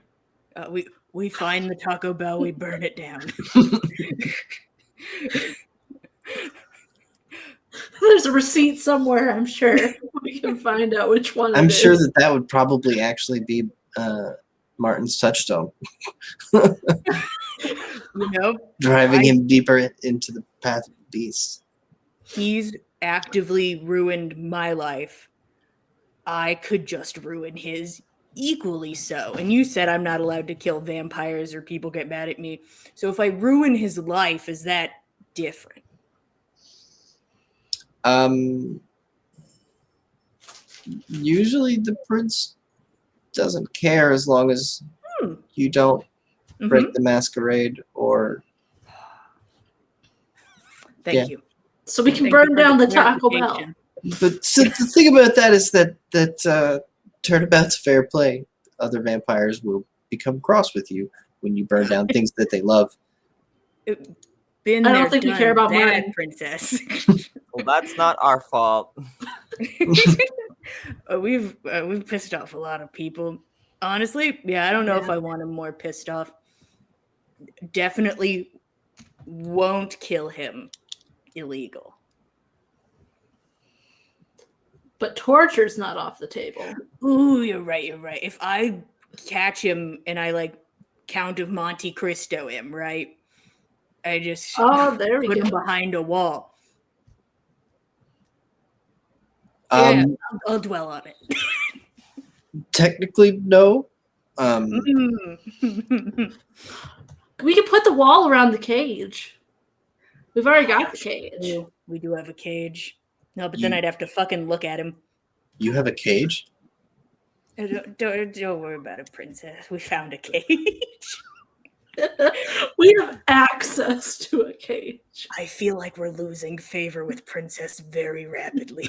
We find the Taco Bell. We burn it down. There's a receipt somewhere, I'm sure. We can find out which one I'm it sure is. that would probably actually be Martin's touchstone. Driving him deeper into the path of the beast. He's actively ruined my life. I could just ruin his equally so. And you said I'm not allowed to kill vampires or people get mad at me. So if I ruin his life, is that different? Usually the prince doesn't care as long as you don't break the masquerade or... Thank you. So we can burn down the Taco Bell. But so the thing about that is that turnabout's fair play. Other vampires will become cross with you when you burn down things that they love. I don't think we care about Martin. Princess. Well, that's not our fault. We've pissed off a lot of people. Honestly, yeah, I don't know if I want him more pissed off. definitely won't kill him. Illegal. But torture's not off the table. Ooh, you're right. If I catch him and I like Count of Monte Cristo him, right? I just There we put him go. behind a wall. Yeah, I'll dwell on it. Technically, no. We can put the wall around the cage. We've already got the cage. Ooh, we do have a cage. No, but then I'd have to fucking look at him. You have a cage? Don't worry about it, princess. We found a cage. We have access to a cage. I feel like we're losing favor with princess very rapidly.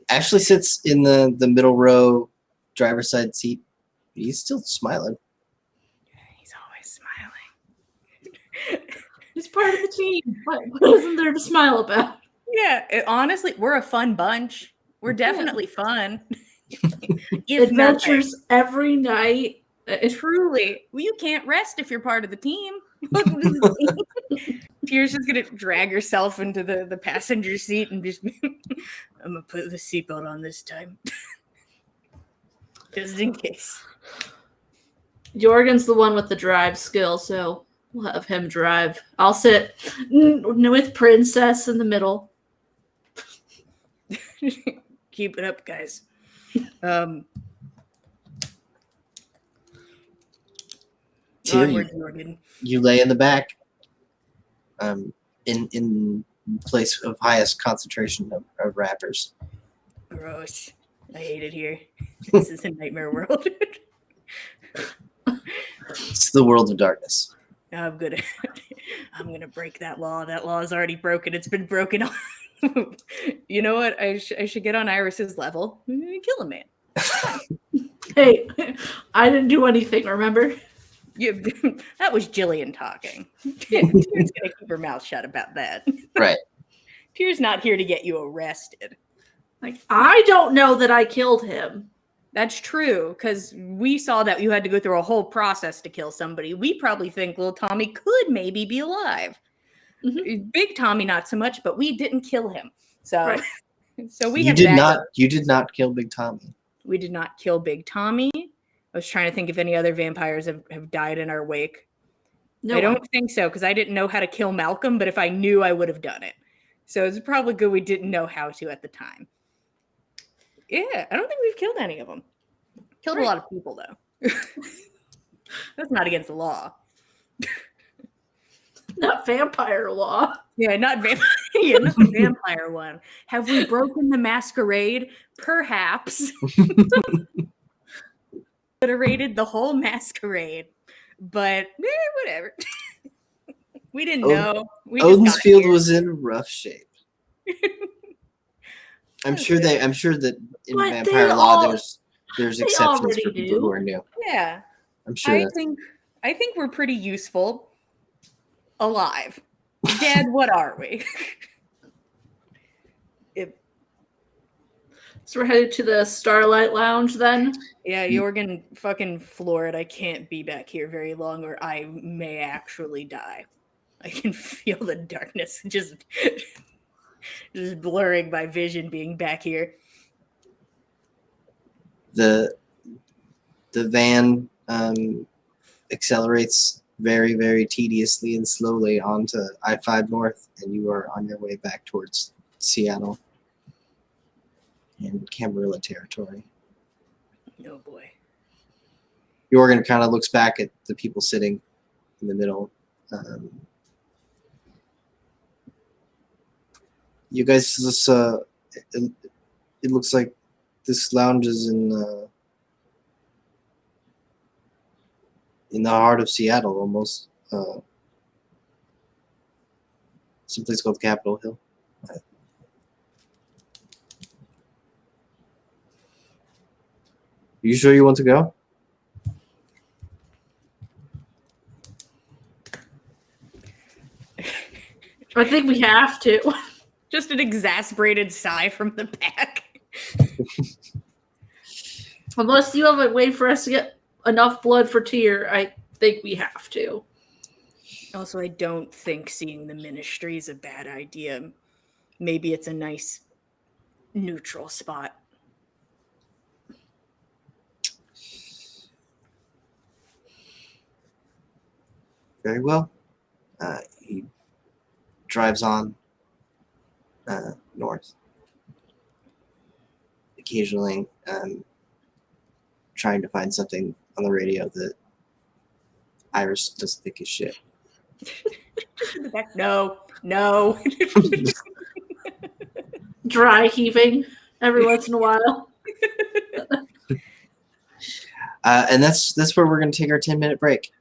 Ashley sits in the middle row, driver's side seat. He's still smiling. He's always smiling. He's part of the team. What isn't there to smile about? Yeah, honestly, we're a fun bunch. We're definitely fun. Adventures every night. Truly. Well, you can't rest if you're part of the team. Tears is gonna drag herself into the passenger seat and just I'm gonna put the seatbelt on this time. Just in case. Jorgen's the one with the drive skill, so we'll have him drive. I'll sit with Princess in the middle. Keep it up, guys. Onward, Jorgen. You lay in the back, in place of highest concentration of rappers. Gross. I hate it here. This is a nightmare world. It's the world of darkness. I'm gonna break that law. That law is already broken. It's been broken on. You know what? I should get on Iris's level. Kill a man. Hey, I didn't do anything, remember? Yeah, that was Jillian talking. Tears gonna keep her mouth shut about that. Right. Tears not here to get you arrested. Like, I don't know that I killed him. That's true, because we saw that you had to go through a whole process to kill somebody. We probably think little Tommy could maybe be alive. Mm-hmm. Big Tommy, not so much, but we didn't kill him. So, right. So we You did not kill Big Tommy. We did not kill Big Tommy. I was trying to think if any other vampires have died in our wake. No, I don't think so, because I didn't know how to kill Malcolm, but if I knew, I would have done it. So it's probably good we didn't know how to at the time. Yeah, I don't think we've killed any of them. Killed a lot of people, though. That's not against the law. Not vampire law. Yeah, not vampire. Yeah, not the vampire one. Have we broken the masquerade? Perhaps. Obliterated the whole masquerade, but whatever. We didn't know. Odin's Field was in rough shape. I'm sure that in but vampire law there's exceptions for people who are new. Yeah, I'm sure. I think we're pretty useful. Alive, dead. What are we? So we're headed to the Starlight Lounge then? Yeah, Jorgen fucking floor it. I can't be back here very long or I may actually die. I can feel the darkness just blurring my vision being back here. The van accelerates very, very tediously and slowly onto I-5 North, and you are on your way back towards Seattle and Camarilla territory. Oh boy. Jorgen kind of looks back at the people sitting in the middle. You guys, it looks like this lounge is in the heart of Seattle, almost. Someplace called Capitol Hill. You sure you want to go? I think we have to. Just an exasperated sigh from the back. Unless you have a way for us to get enough blood for Tyr, I think we have to. Also, I don't think seeing the ministry is a bad idea. Maybe it's a nice neutral spot. Very well. He drives on north, occasionally trying to find something on the radio that Iris doesn't think is shit. No. Dry heaving every once in a while. And that's where we're going to take our 10-minute break.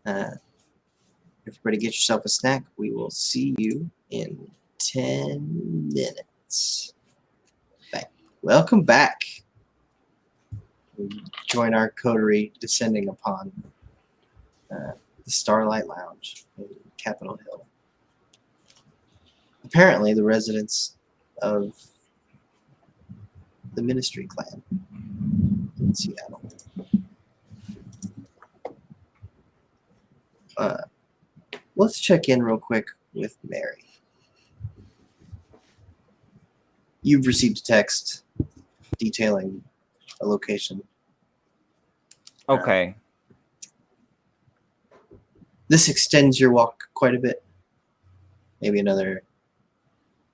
Everybody get yourself a snack. We will see you in 10 minutes. Bye. Welcome back. We join our coterie descending upon the Starlight Lounge in Capitol Hill. Apparently, the residence of the Ministry clan in Seattle. Let's check in real quick with Mary. You've received a text detailing a location. Okay. This extends your walk quite a bit. Maybe another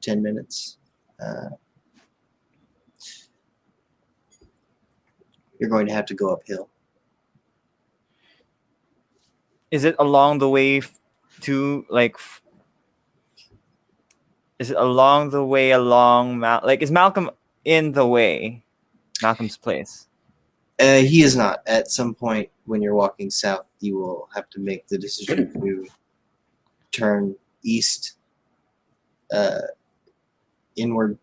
10 minutes. You're going to have to go uphill. Is it along the way to like? Is it along the way along like? Is Malcolm in the way? Malcolm's place. He is not. At some point when you're walking south, you will have to make the decision to turn east, inward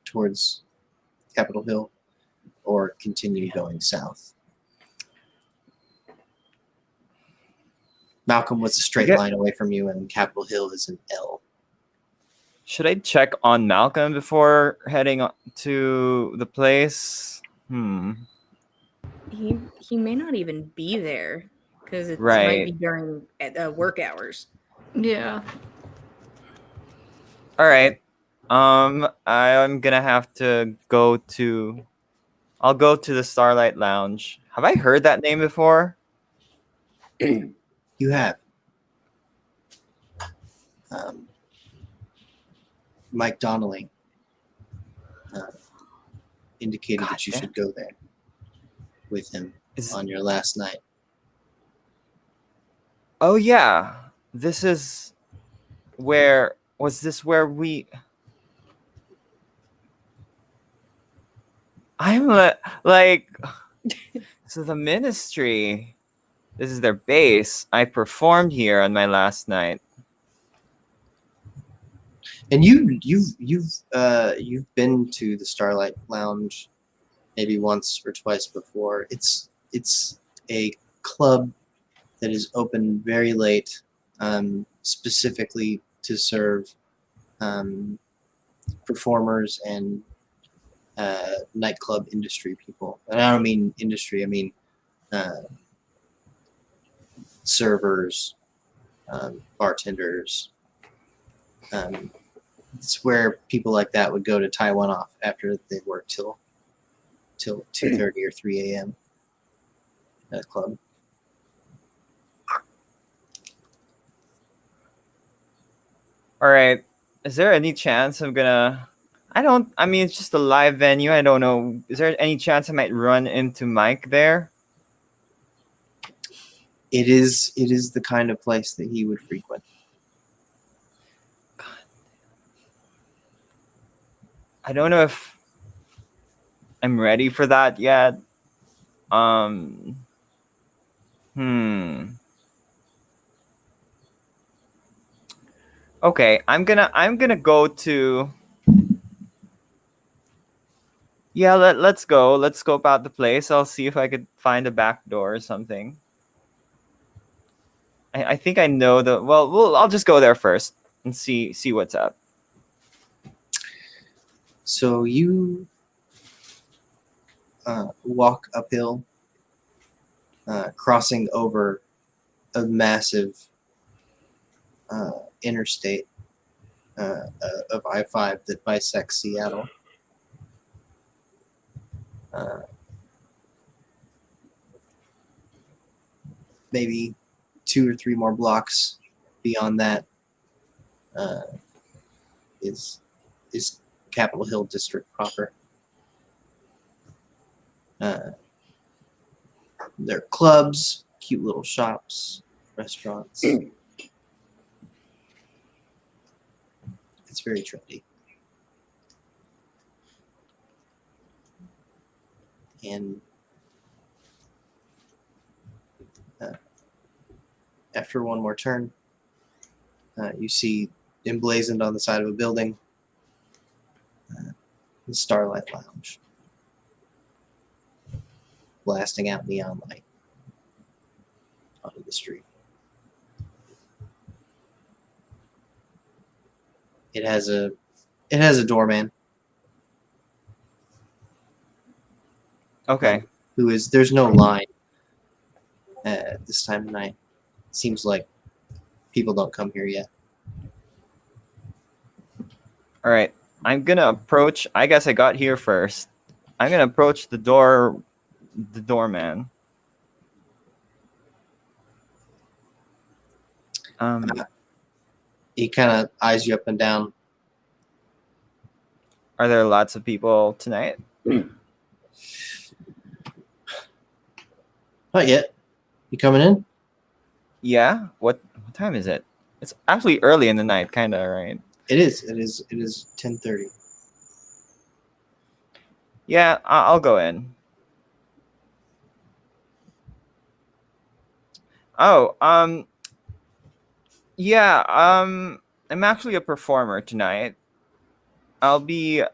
towards Capitol Hill, or continue going south. Malcolm was a straight line away from you, and Capitol Hill is an L. Should I check on Malcolm before heading to the place? He may not even be there because it Right. might be during work hours. Yeah. All right. I'm gonna have to go to. I'll go to the Starlight Lounge. Have I heard that name before? You have. Mike Donnelly indicated that you should go there with him on your last night. Oh yeah, this is where we? I'm like, so the ministry. This is their base. I performed here on my last night. And you've been to the Starlight Lounge maybe once or twice before. It's a club that is open very late, specifically to serve performers and nightclub industry people. And I don't mean industry. I mean servers, bartenders. It's where people like that would go to tie one off after they work till 2:30 or 3 a.m. at a club. All right. Is there any chance I'm gonna? I mean, it's just a live venue. I don't know. Is there any chance I might run into Mike there? It is the kind of place that he would frequent. I don't know if I'm ready for that yet. Okay, I'm gonna go to. Yeah, let's go. Let's scope out the place. I'll see if I could find a back door or something. I think I know the. Well, I'll just go there first and see what's up. So you walk uphill, crossing over a massive interstate of I-5 that bisects Seattle. Maybe 2 or 3 more blocks beyond that is Capitol Hill District proper. There are clubs, cute little shops, restaurants. It's very trendy. And after one more turn, you see emblazoned on the side of a building the Starlight Lounge, blasting out neon light onto the street. It has a doorman Okay. there's no line at this time of night. Seems like people don't come here yet. All right. I'm gonna approach. I guess I got here first. I'm gonna approach the doorman. He kind of eyes you up and down. Are there lots of people tonight? Not yet. You coming in? Yeah. What time is it? It's actually early in the night, kind of, right? It is 10:30. Yeah, I'll go in. Oh, yeah, I'm actually a performer tonight. I'll be.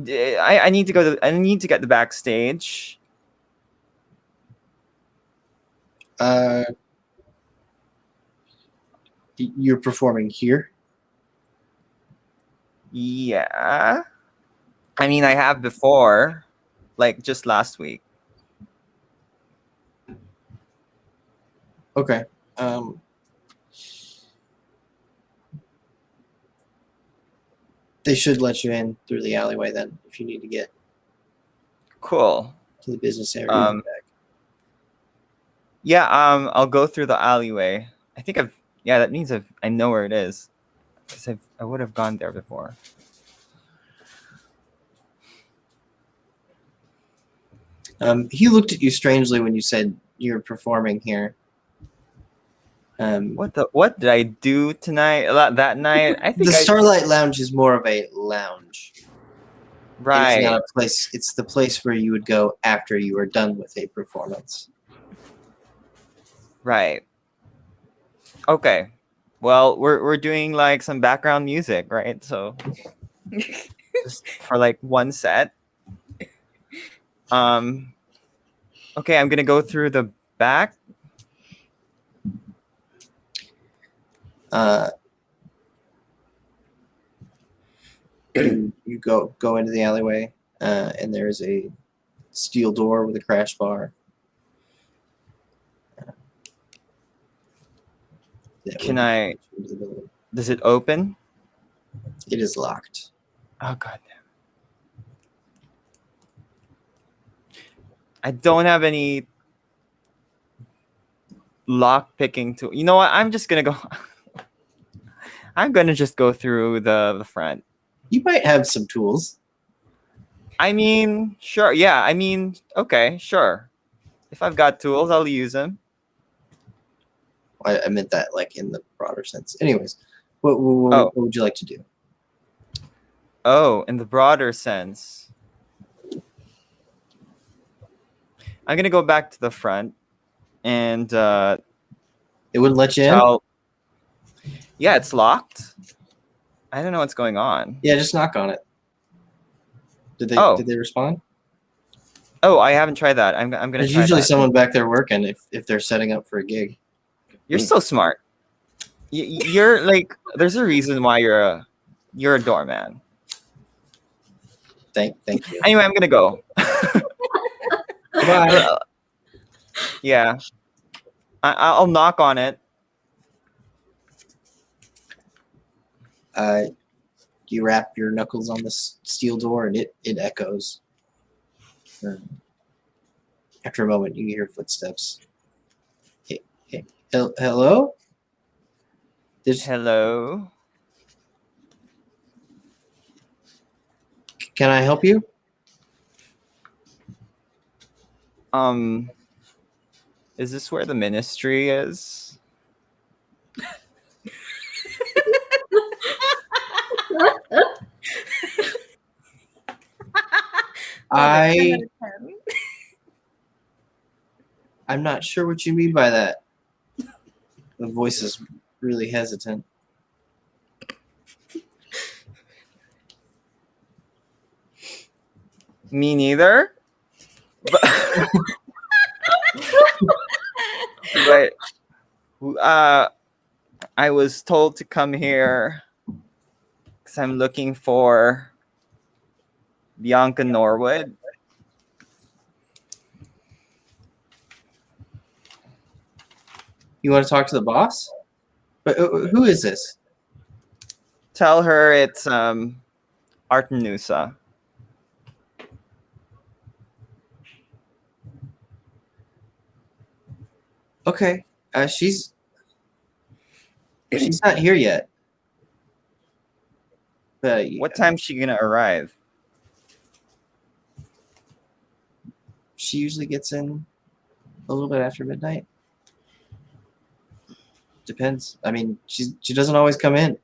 I need to go to. I need to get the backstage. You're performing here? Yeah. I mean, I have before, like just last week. Okay. They should let you in through the alleyway then, if you need to get Cool. to the business area. Um, Yeah, I'll go through the alleyway. I think I've. Yeah, that means I know where it is, because I would have gone there before. He looked at you strangely when you said you're performing here. What did I do tonight? That night? I think The Starlight Lounge is more of a lounge. Right. It's not a place. It's the place where you would go after you are done with a performance. Right. Okay. Well, we're doing like some background music, right? So just for like one set. Okay, I'm gonna go through the back. You go into the alleyway, and there is a steel door with a crash bar. Can I? Does it open? It is locked. Oh god. I don't have any lock picking tool. You know what? I'm just gonna go. I'm gonna just go through the front. You might have some tools. I mean, sure. Yeah. I mean, okay, sure. If I've got tools, I'll use them. I meant that like in the broader sense. Anyways, what would you like to do? Oh, in the broader sense. I'm gonna go back to the front and It wouldn't let you in? Yeah, it's locked. I don't know what's going on. Yeah, just knock on it. Did they respond? Oh, I haven't tried that. I'm gonna There's try usually that. someone back there working if they're setting up for a gig. You're so smart. You're like, there's a reason why you're a doorman. Thank you. Anyway, I'm gonna go. Bye. Yeah, I'll knock on it. You wrap your knuckles on the steel door, and it echoes. After a moment, you hear footsteps. Hey, hello? Hello. Can I help you? Is this where the ministry is? I'm not sure what you mean by that. The voice is really hesitant. Me neither. But I was told to come here because I'm looking for Bianca Norwood. You want to talk to the boss? But who is this? Tell her it's Artenusa. Okay. She's not here yet. But What time's she gonna arrive? she usually gets in a little bit after midnight. Depends. I mean, she doesn't always come in.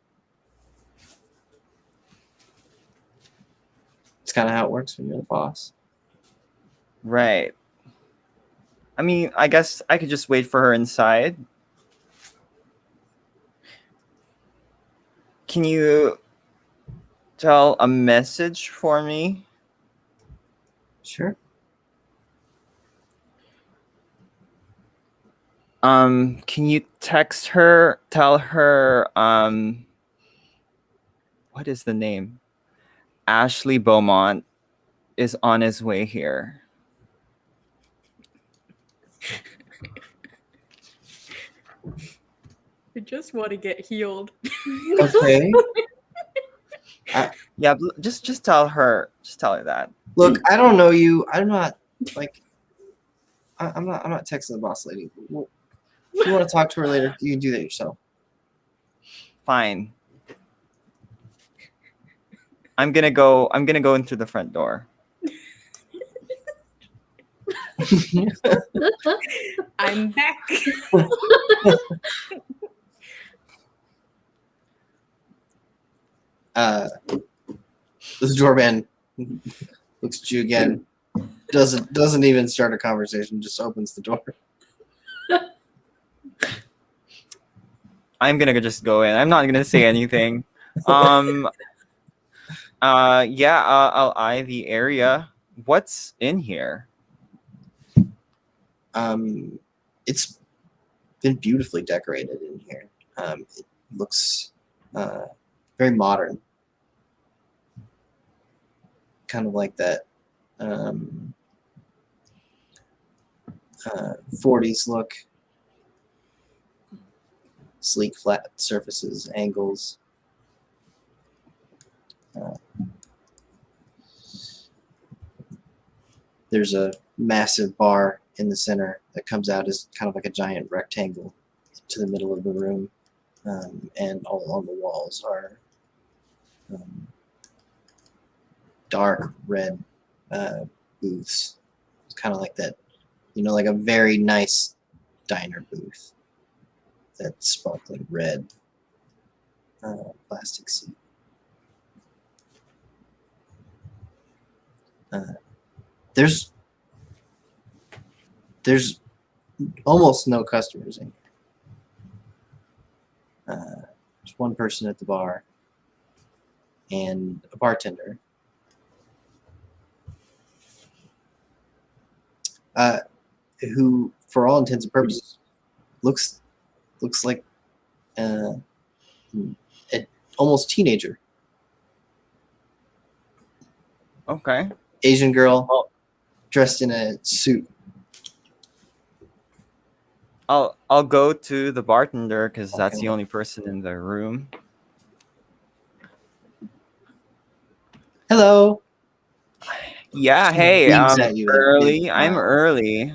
It's kind of how it works when you're the boss. Right. I mean, I guess I could just wait for her inside. Can you tell a message for me? Sure. Can you text her, tell her, what is the name? Ashley Beaumont is on his way here. I just want to get healed. Okay. Yeah, just tell her. Just tell her that. Look, I don't know you. I'm not like. I'm not texting the boss lady. Well, if you want to talk to her later, you can do that yourself. Fine. I'm gonna go in through the front door. I'm back. The doorman looks at you again. Doesn't even start a conversation. Just opens the door. I'm gonna just go in. I'm not gonna say anything. Yeah. I'll eye the area. What's in here? It's been beautifully decorated in here. It looks very modern, kind of like that 40s look. Sleek, flat surfaces, angles. There's a massive bar in the center that comes out as kind of like a giant rectangle to the middle of the room, and all along the walls are dark red booths. It's kind of like that, like a very nice diner booth. That sparkling red plastic seat. There's almost no customers in here. There's one person at the bar and a bartender. Who, for all intents and purposes, looks like an almost teenager. Okay. Asian girl, Well, dressed in a suit. I'll go to the bartender because that's Okay. the only person in the room. Hello. Yeah. She Hey. beams at you with a big Early. I'm smile. early.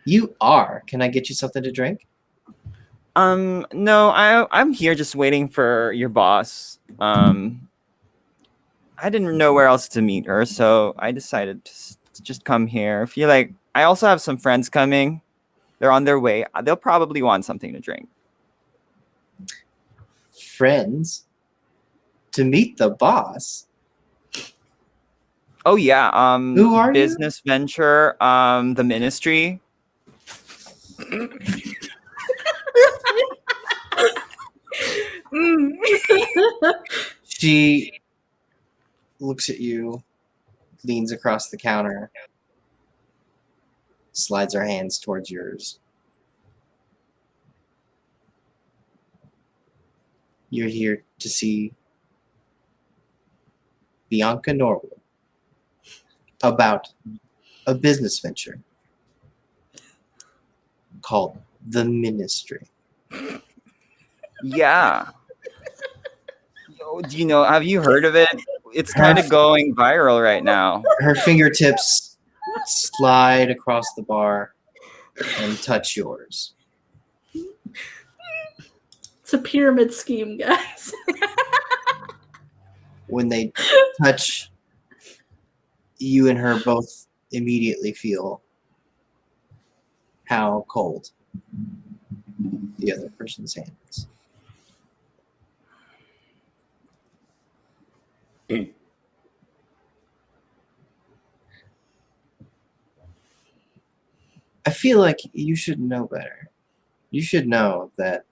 You are. Can I get you something to drink? No. I'm here just waiting for your boss. I didn't know where else to meet her, so I decided to just come here. I feel like I also have some friends coming. They're on their way. They'll probably want something to drink. Friends? To meet the boss? Oh yeah. Who are you? Business venture. The ministry. Mm. She looks at you, leans across the counter, slides her hands towards yours. You're here to see Bianca Norwood about a business venture called The Ministry. Yeah. Do you know? Have you heard of it? It's Her- kind of going viral right now. Her fingertips slide across the bar and touch yours. It's a pyramid scheme, guys. When they touch, you and her both immediately feel how cold the other person's hand is. I feel like you should know better. You should know that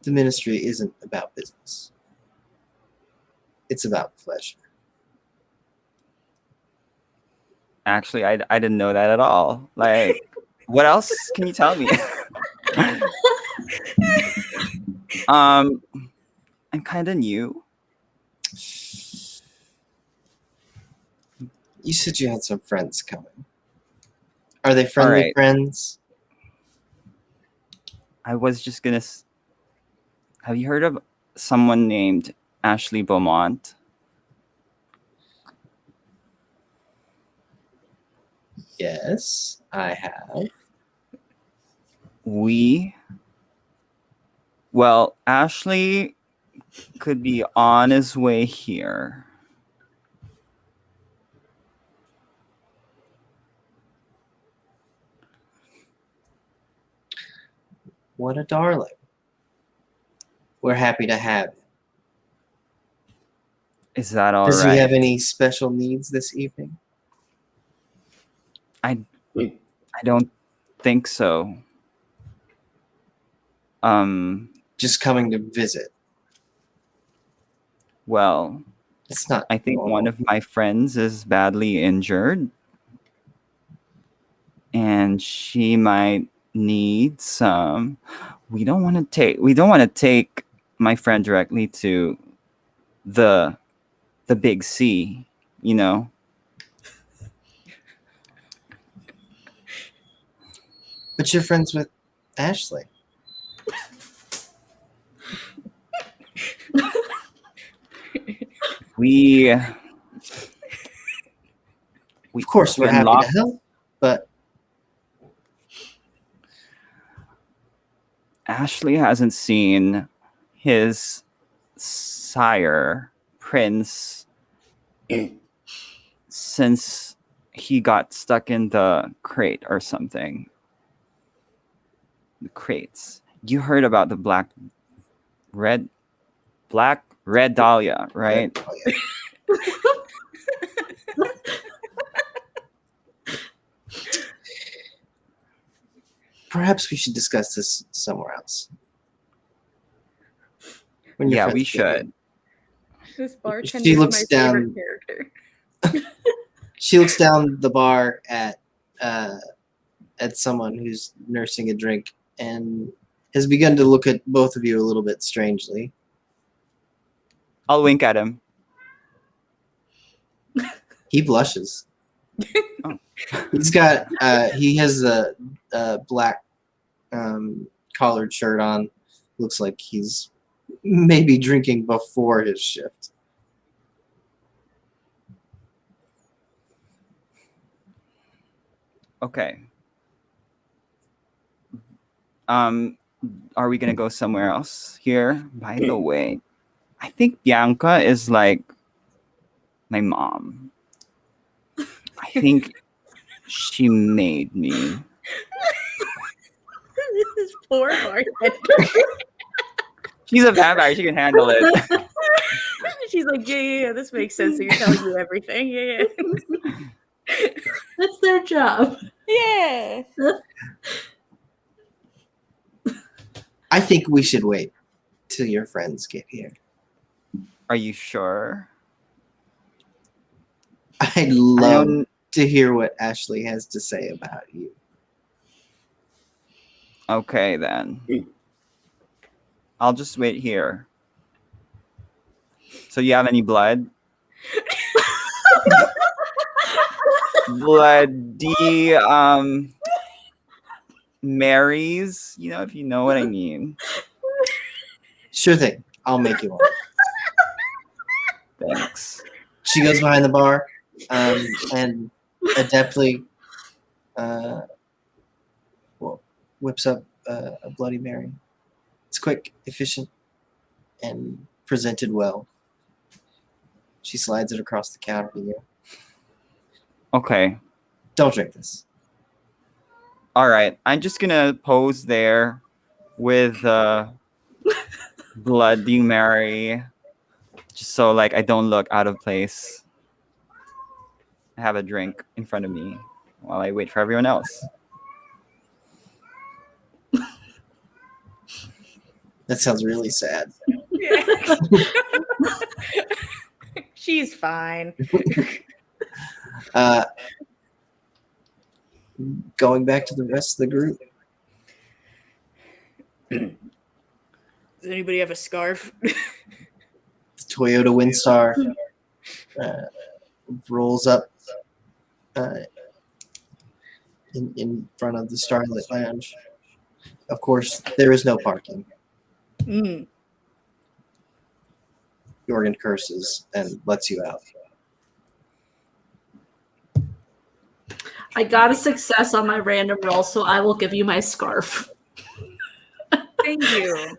the ministry isn't about business. It's about pleasure. Actually, I didn't know that at all. Like, what else can you tell me? I'm kind of new. You said you had some friends coming. Are they friendly Alright. friends? I was just gonna. Have you heard of someone named Ashley Beaumont? Yes, I have. Well, Ashley could be on his way here. What a darling. We're happy to have him. Is that all Does right? he have any special needs this evening? I don't think so. Just coming to visit. Well, It's not I think normal. one of my friends is badly injured, and she might need some. We don't want to take my friend directly to the big C, you know. But you're friends with Ashley. We Of course, we're we happy to unlocked- help, but Ashley hasn't seen his sire, Prince, since he got stuck in the crate or something. The crates. You heard about the red dahlia, right? Oh, yeah. Perhaps we should discuss this somewhere else. When your Yeah, friends we get here. should. This She bartender is looks my down- favorite character. She looks down the bar at someone who's nursing a drink and has begun to look at both of you a little bit strangely. I'll wink at him. He blushes. Oh. He has a black collared shirt on. Looks like he's maybe drinking before his shift. Okay. Are we gonna go somewhere else here? By the way, I think Bianca is like my mom. I think she made me. This poor bartender. She's a vampire. She can handle it. She's like, yeah, this makes sense. So you're telling me everything. Yeah. That's their job. Yeah. I think we should wait till your friends get here. Are you sure? I'd I love don't. to hear what Ashley has to say about you. Okay, then. I'll just wait here. So you have any blood? Bloody Marys, if you know what I mean. Sure thing. I'll make you one. Thanks. She goes behind the bar and adeptly whips up a Bloody Mary. It's quick, efficient, and presented well. She slides it across the counter to you. Okay. Don't drink this. All right. I'm just gonna pose there with Bloody Mary, just so like I don't look out of place. I have a drink in front of me while I wait for everyone else. That sounds really sad. Yeah. She's fine. Going back to the rest of the group. Does anybody have a scarf? The Toyota Windstar rolls up in front of the Starlit Lounge. Of course, there is no parking. Mm. Jorgen curses and lets you out. I got a success on my random roll, so I will give you my scarf. Thank you.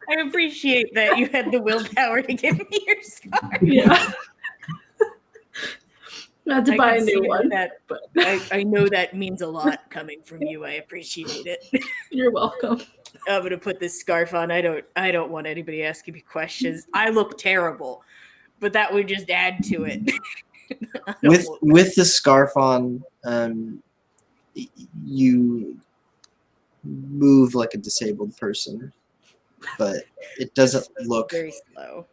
I appreciate that you had the willpower to give me your scarf. Yeah. Not to I buy a can new see one, that, but I know that means a lot coming from you. I appreciate it. you're welcome. I'm gonna put this scarf on. I don't want anybody asking me questions. I look terrible, but that would just add to it. With the scarf on, you move like a disabled person, but it doesn't look very slow.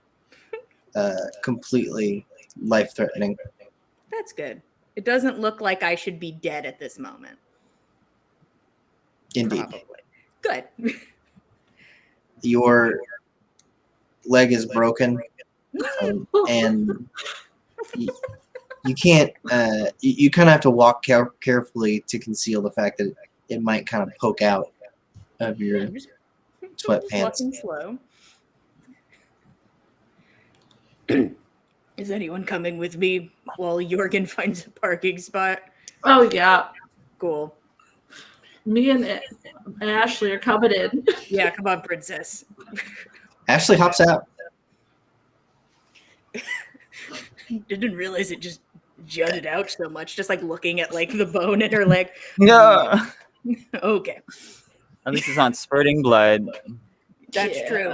completely life-threatening. That's good. It doesn't look like I should be dead at this moment. Indeed. Probably. Good. Your leg is broken, and you can't. You kind of have to walk carefully to conceal the fact that it might kind of poke out of your sweatpants. Walking slow. Is anyone coming with me while Jorgen finds a parking spot? Oh yeah, Cool. me and Ashley are coming in. Yeah, come on, princess. Ashley hops out. Didn't realize it just jutted out so much, just like looking at like the bone in her leg. Yeah. Okay, At least it's not spurting blood. that's Yeah. true.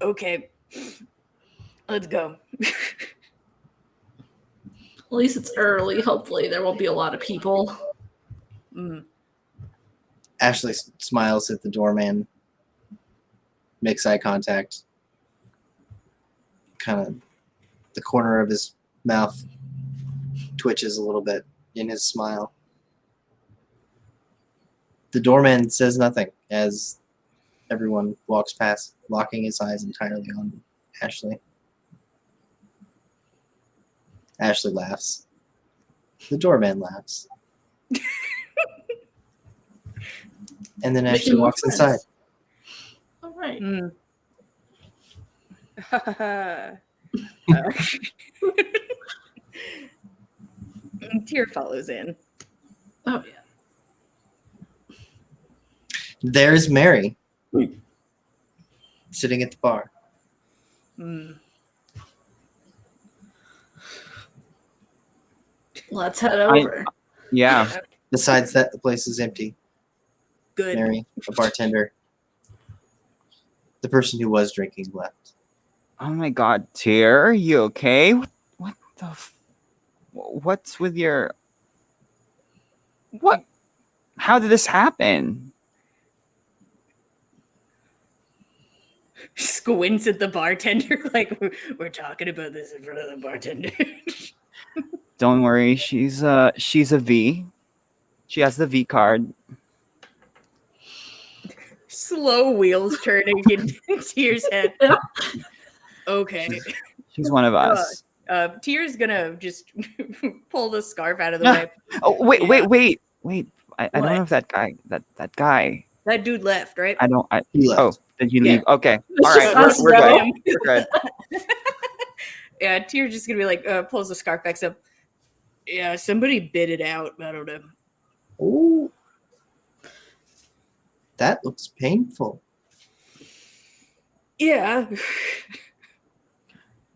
Okay, let's go. At least it's early. Hopefully there won't be a lot of people. Mm. Ashley smiles at the doorman, makes eye contact. Kind of the corner of his mouth twitches a little bit in his smile. The doorman says nothing as everyone walks past, locking his eyes entirely on Ashley. Ashley laughs. The doorman laughs. And then Ashley Making more walks inside. friends. All right. Tear follows in. Oh yeah. There's Mary sitting at the bar. Let's head over. Yeah. Besides that, the place is empty. Good. Mary, a bartender. The person who was drinking left. Oh my God, Tyr, you okay? What the? What's with your? What? How did this happen? Squints at the bartender like we're talking about this in front of the bartender. Don't worry, she's a V. She has the V card. Slow wheels turning in Tyr's head. Okay. She's one of us. Tyr's gonna just pull the scarf out of the way. Oh wait, Yeah. wait! I What? don't know if that guy. That dude left, right? I don't. He left. Oh, did you Yeah. leave? Okay, It's all just right, us we're now. good. We're good. Yeah, Tyr's just gonna be like, pulls the scarf back up. Yeah, somebody bit it out. I don't know. Ooh. That looks painful. Yeah.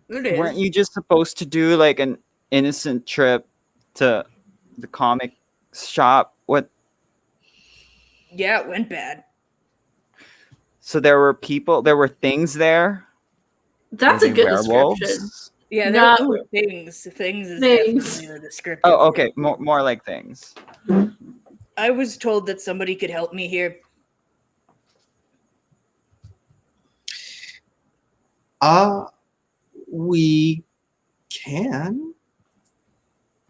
It is. Weren't you just supposed to do like an innocent trip to the comic shop? What? Yeah, it went bad. So there were things there. That's Were a they good werewolves? description. Yeah, Not- there were things. Things is Things. definitely the descriptive. Oh, okay, more like things. I was told that somebody could help me here. We can.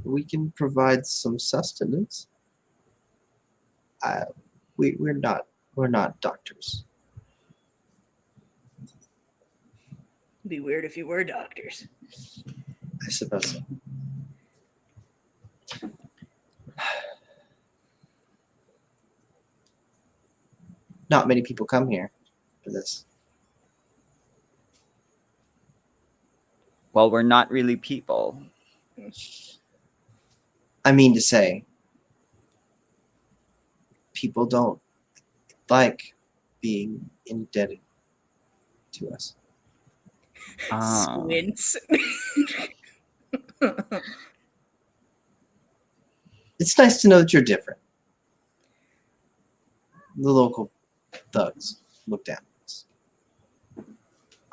We can provide some sustenance. We're not doctors. It'd be weird if you were doctors. I suppose so. Not many people come here for this. Well, we're not really people. I mean to say, people don't like being indebted to us. Squints. It's nice to know that you're different. The local thugs look down on us.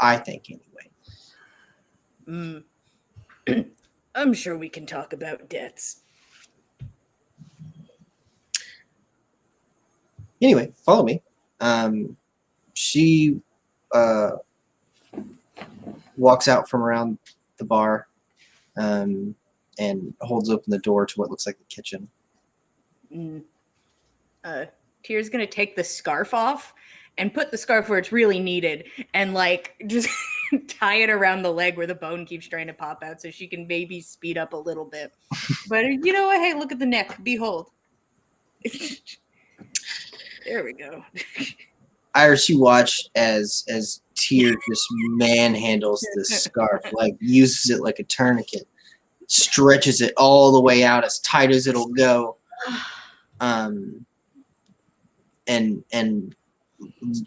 I think, anyway. I'm sure we can talk about debts. Anyway, follow me. She walks out from around the bar and holds open the door to what looks like the kitchen. Tyr's gonna take the scarf off and put the scarf where it's really needed and like just tie it around the leg where the bone keeps trying to pop out so she can maybe speed up a little bit. But you know what? Hey, look at the neck. Behold. There we go. Iris, you watch as Tyr just manhandles this scarf, like uses it like a tourniquet, stretches it all the way out as tight as it'll go, and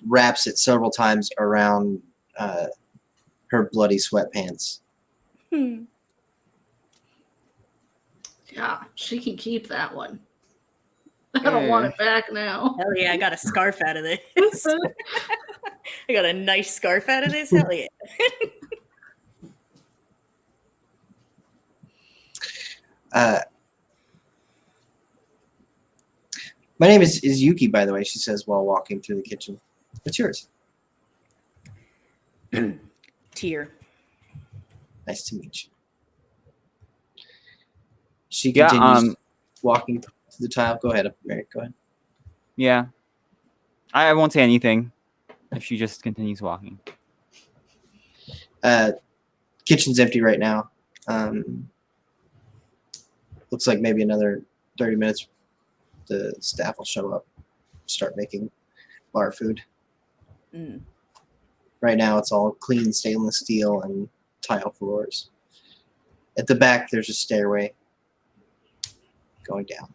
wraps it several times around her bloody sweatpants. Yeah, she can keep that one. I don't want it back now. Hell yeah, I got a scarf out of this. I got a nice scarf out of this. Hell yeah. My name is Yuki, by the way, she says while walking through the kitchen. What's yours? Tyr. Nice to meet you. She Yeah, continues walking to the tile. Go ahead, Mary. Go ahead. Yeah. I won't say anything. if she just continues walking. Kitchen's empty right now. Looks like maybe another 30 minutes the staff will show up, start making bar food. Right now it's all clean stainless steel and tile floors. At the back there's a stairway going down.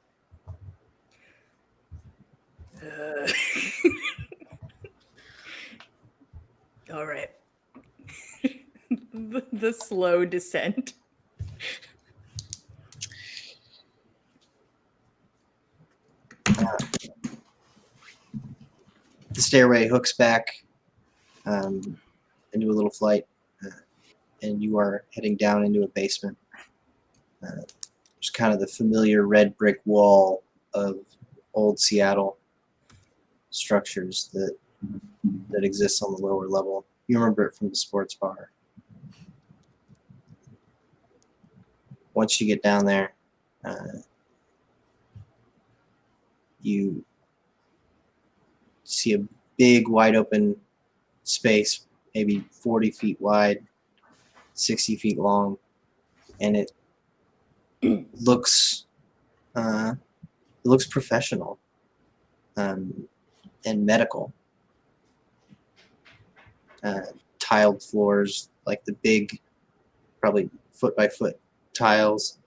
All right. The slow descent. The stairway hooks back into a little flight, and you are heading down into a basement. There's kind of the familiar red brick wall of old Seattle structures that exists on the lower level. You remember it from the sports bar. Once you get down there, you see a big, wide open space, maybe 40 feet wide, 60 feet long, and it looks professional and medical. Tiled floors, like the big, probably foot by foot tiles,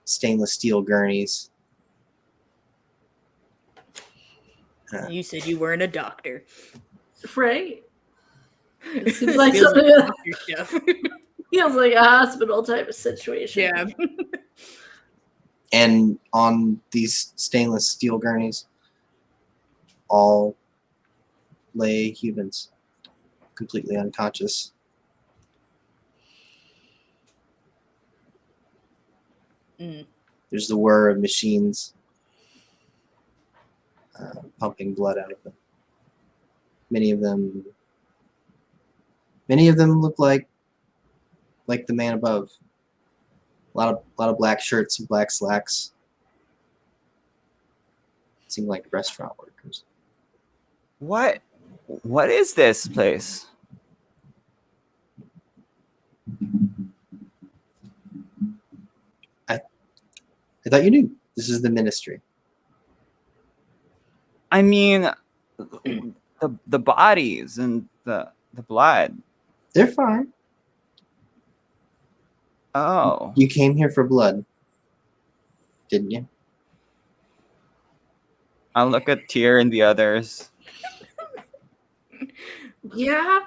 stainless steel gurneys. You said you weren't a doctor. Right? It seems like Feels something like doctor stuff. feels like a hospital type of situation. Yeah. And on these stainless steel gurneys, all lay humans, completely unconscious. There's the whir of machines pumping blood out of them. Many of them look like the man above. A lot of black shirts and black slacks. Seem like restaurant workers. What is this place? I thought you knew. This is the ministry. I mean, the bodies and the blood. They're fine. Oh, You came here for blood, didn't you? I'll look at Tyr and the others. Yeah.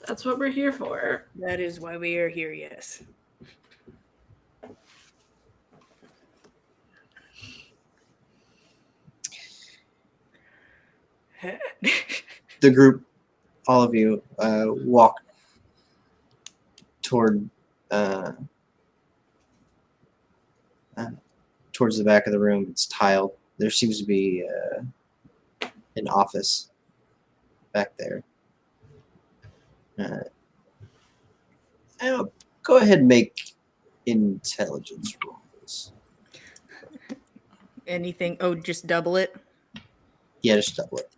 That's what we're here for. That is why we are here, yes. The group, all of you, walk towards the back of the room. It's tiled. There seems to be an office back there. Go ahead and make intelligence rolls. Anything? Oh, just double it? Yeah, just double it.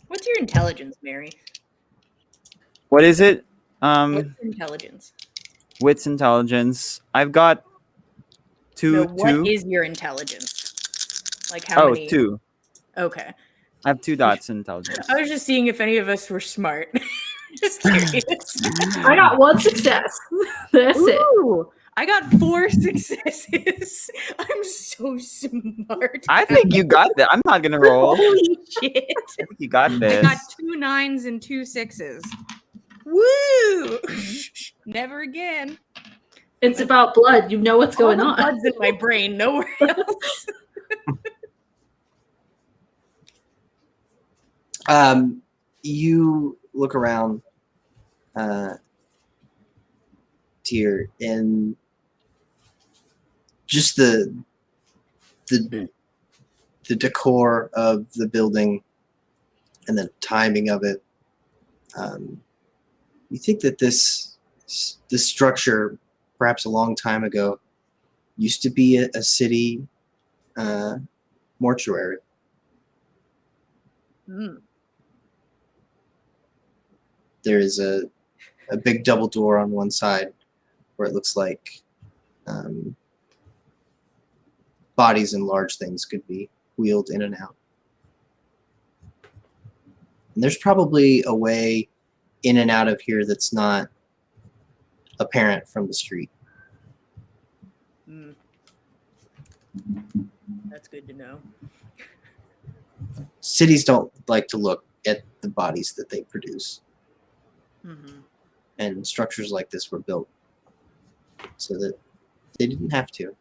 What's your intelligence, Mary? What is it? What's your intelligence? Wits intelligence. I've got two. No, what is your intelligence? Like how Oh, many? 2. Okay. I have 2 dots in intelligence. I was just seeing if any of us were smart. Just curious. I got 1 success. That's it. Ooh, I got 4 successes. I'm so smart. I think you got that. I'm not gonna roll. Holy shit. I think you got I this. got 2 9s and 2 6s. Woo! Never again. It's about blood. You know what's going All the on. blood's in my brain, nowhere else. You look around, Tyr, and just the decor of the building and the timing of it. You think that this structure, perhaps a long time ago, used to be a city mortuary. There is a big double door on one side where it looks like bodies and large things could be wheeled in and out. And there's probably a way in and out of here that's not apparent from the street. That's good to know. Cities don't like to look at the bodies that they produce. And structures like this were built so that they didn't have to.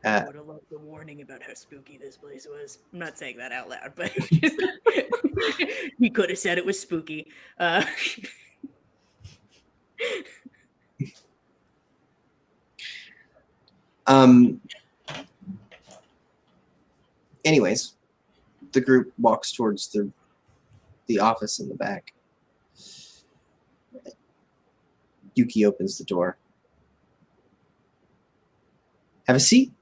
I would have loved the warning about how spooky this place was. I'm not saying that out loud, but he could have said it was spooky. Anyways, the group walks towards the office in the back. Yuki opens the door. Have a seat.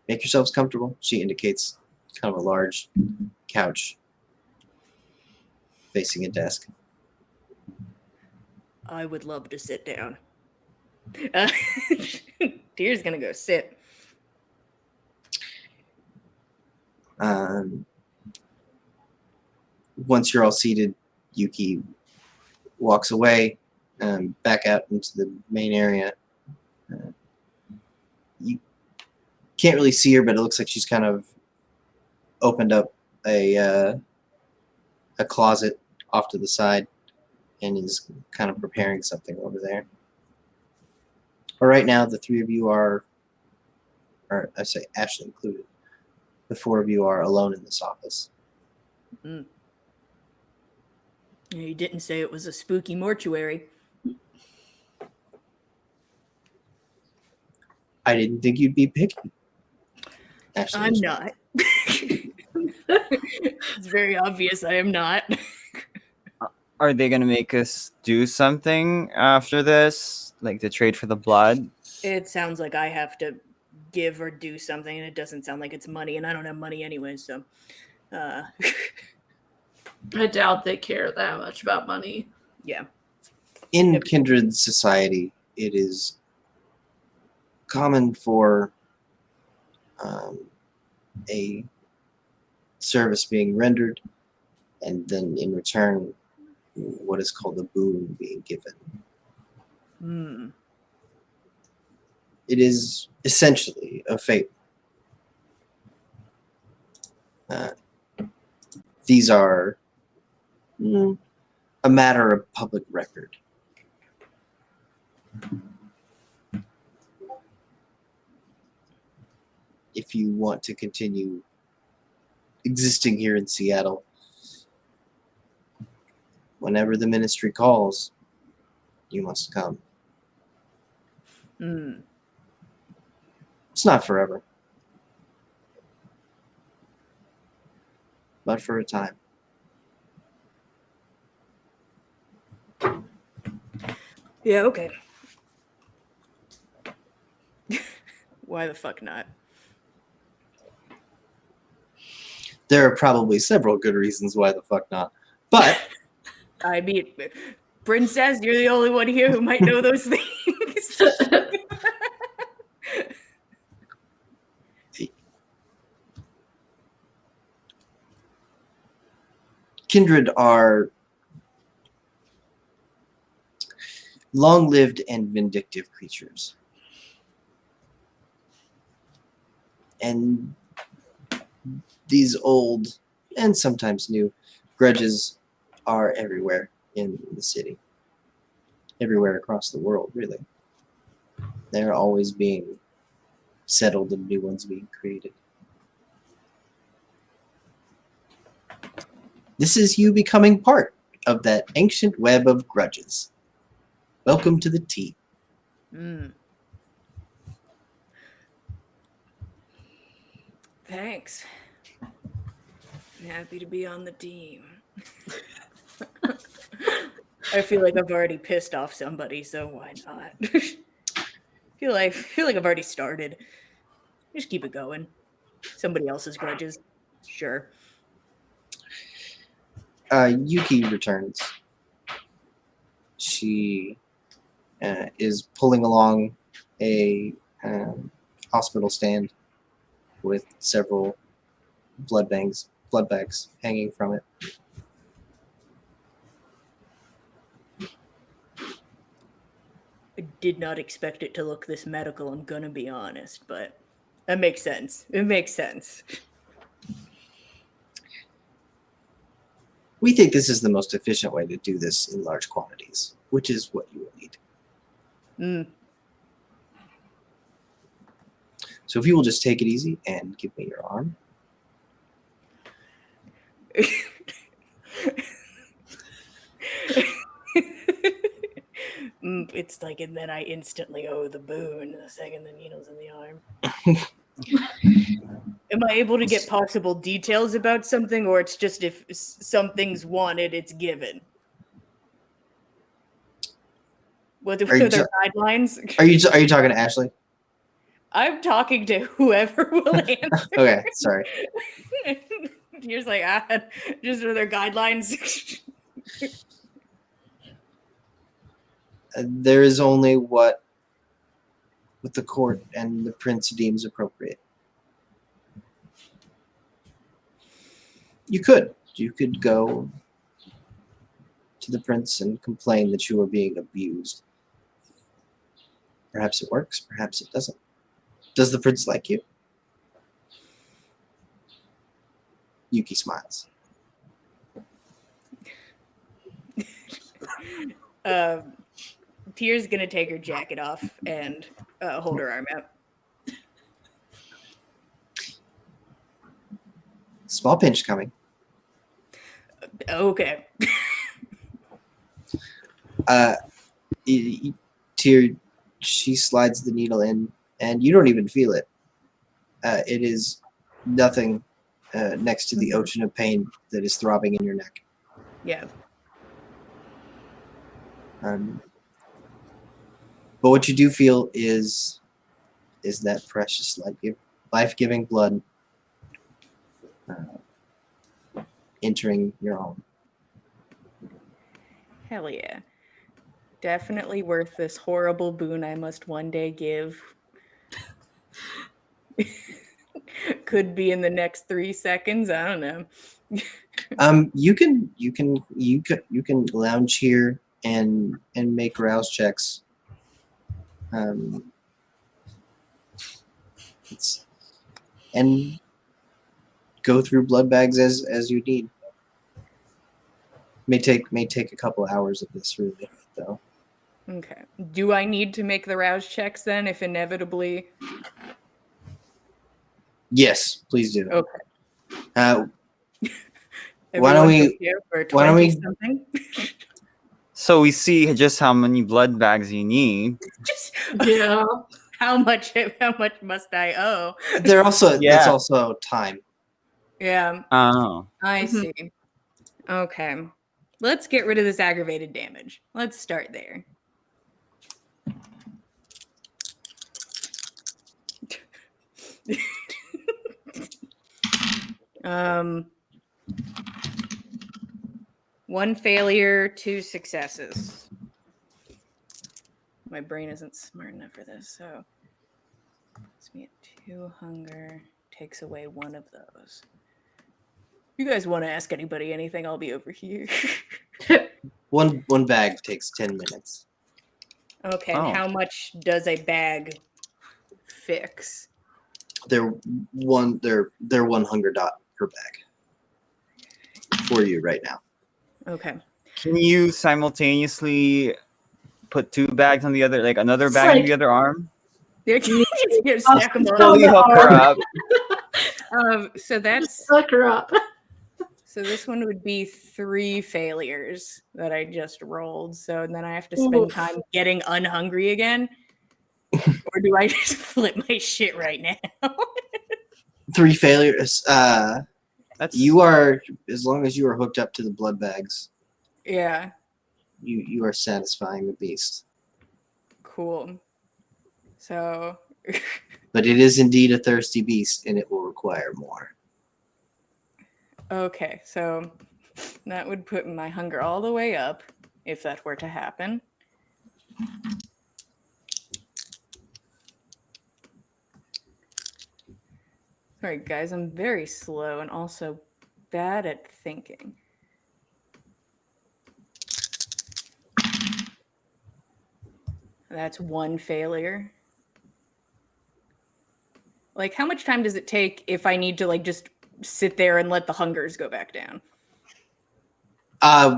Make yourselves comfortable. She indicates kind of a large couch facing a desk. I would love to sit down. Deer's gonna go sit. Once you're all seated, Yuki walks away, back out into the main area. You can't really see her, but it looks like she's kind of opened up a closet off to the side and is kind of preparing something over there. But right now, the three of you or I say Ashley included, the four of you are alone in this office. You didn't say it was a spooky mortuary. I didn't think you'd be picky. Ashley I'm was not. It's very obvious I am not. Are they gonna make us do something after this, like to trade for the blood? It sounds like I have to give or do something, and it doesn't sound like it's money, and I don't have money anyway, so. I doubt they care that much about money. Yeah. In kindred society, it is common for a service being rendered, and then in return, what is called a boon being given. It is essentially a favor. These are a matter of public record. If you want to continue existing here in Seattle, whenever the ministry calls, you must come. It's not forever, but for a time. Yeah, okay. Why the fuck not? There are probably several good reasons why the fuck not. But I mean, Princess, you're the only one here who might know those things. kindred are long-lived and vindictive creatures. And these old and sometimes new grudges are everywhere in the city. Everywhere across the world, really. They're always being settled and new ones being created. This is you becoming part of that ancient web of grudges. Welcome to the team. Thanks. I'm happy to be on the team. I feel like I've already pissed off somebody, so why not? feel like I've already started. Just keep it going. Somebody else's grudges. Sure. Yuki returns. She is pulling along a hospital stand with several blood bags hanging from it. I did not expect it to look this medical, I'm gonna be honest, but that makes sense. It makes sense. We think this is the most efficient way to do this in large quantities, which is what you will need. Mm. So if you will just take it easy and give me your arm. It's like, and then I instantly owe the boon the second the needle's in the arm. Am I able to get possible details about something, or it's just if something's wanted, it's given? What are you there guidelines? Are you talking to Ashley? I'm talking to whoever will answer. Okay, sorry. You're just like, just are there guidelines? There is only what the court and the prince deems appropriate. You could go to the prince and complain that you are being abused. Perhaps it works, perhaps it doesn't. Does the prince like you? Yuki smiles. Tier's gonna take her jacket off and hold her arm out. Small pinch coming. Okay. Tier, she slides the needle in, and you don't even feel it. It is nothing next to the ocean of pain that is throbbing in your neck. Yeah. But what you do feel is that precious life-giving blood entering your home. Hell yeah. Definitely worth this horrible boon I must one day give. Could be in the next 3 seconds. I don't know. You can lounge here and make rouse checks. And go through blood bags as you need. May take a couple hours of this, really, though. Okay. Do I need to make the rouse checks then if inevitably? Yes, please do. Okay. Why don't we- why don't we- something? So we see just how many blood bags you need. Yeah. How much must I owe? They're also Yeah. That's also time. Yeah, Oh. I Mhm. see. Okay. Let's get rid of this aggravated damage. Let's start there. One failure, 2 successes. My brain isn't smart enough for this, so puts me at 2 hunger, takes away 1 of those. If you guys want to ask anybody anything, I'll be over here. One bag takes 10 minutes. Okay, Oh. and how much does a bag fix? They're one hunger dot per bag for you right now. Okay. Can you simultaneously put 2 bags on the other, like another It's bag on like- the other arm? You just stack them all. Totally hook her up. So that's Suck her up. so this one would be 3 failures that I just rolled. So then I have to spend Oof. time getting unhungry again. Or do I just flip my shit right now? 3 failures. That's You are, as long as you are hooked up to the blood bags. Yeah. You are satisfying the beast. Cool. So, But it is indeed a thirsty beast, and it will require more. okay, so that would put my hunger all the way up if that were to happen. All right, guys, I'm very slow and also bad at thinking. That's one failure. Like, how much time does it take if I need to, like, just sit there and let the hungers go back down?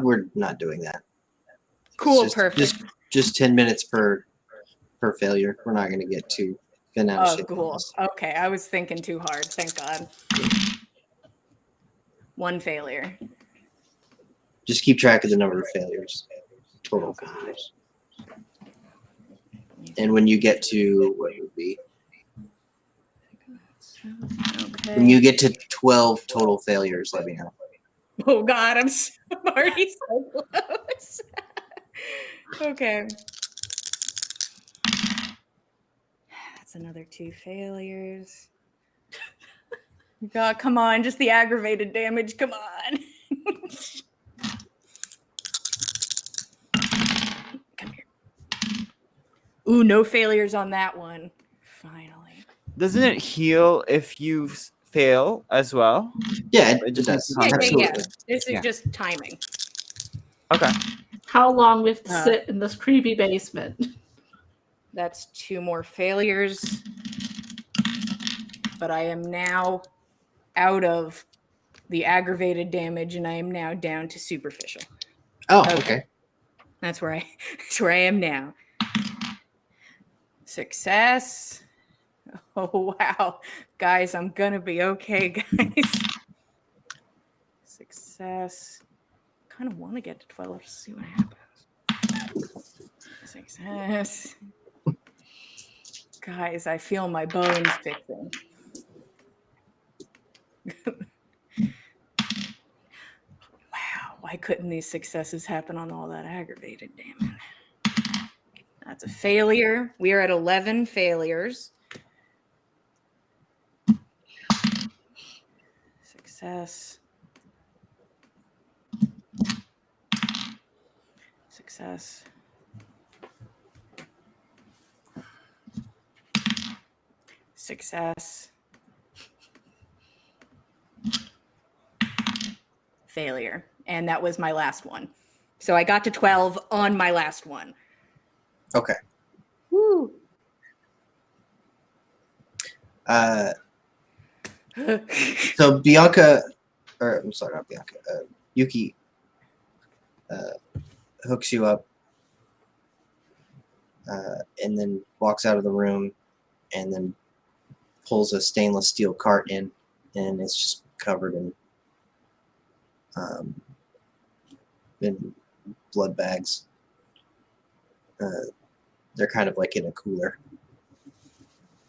We're not doing that. Cool, It's perfect. Just 10 minutes per failure. We're not going to get too bent out of Oh, shape. cool. Okay, I was thinking too hard. Thank God. One failure. Just keep track of the number of failures. Total failures. And when you get to what it would be, Okay. when you get to 12 total failures, let me know. Oh God, I'm already so close. Okay. That's another 2 failures. God, come on, just the aggravated damage. Come on. Come here. Ooh, no failures on that one. Finally. Doesn't it heal if you fail as well? Yeah, It it just does. makes Absolutely. Yeah. This is Yeah. just timing. Okay. How long we have to Uh, sit in this creepy basement? That's 2 more failures. But I am now out of the aggravated damage and I am now down to superficial. Oh, Okay. okay. That's where I am now. Success. Oh wow. Guys, I'm gonna be okay, guys. Success. Kind of want to get to 12 to see what happens. Success. Guys, I feel my bones fixing. Wow, why couldn't these successes happen on all that aggravated damage? That's a failure. We are at 11 failures. Success. Success. Success. Failure. And that was my last one. So I got to 12 on my last one. Okay. Woo. So Bianca, or I'm sorry, not Bianca. Yuki hooks you up, and then walks out of the room, and then pulls a stainless steel cart in, and it's just covered in blood bags. They're kind of like in a cooler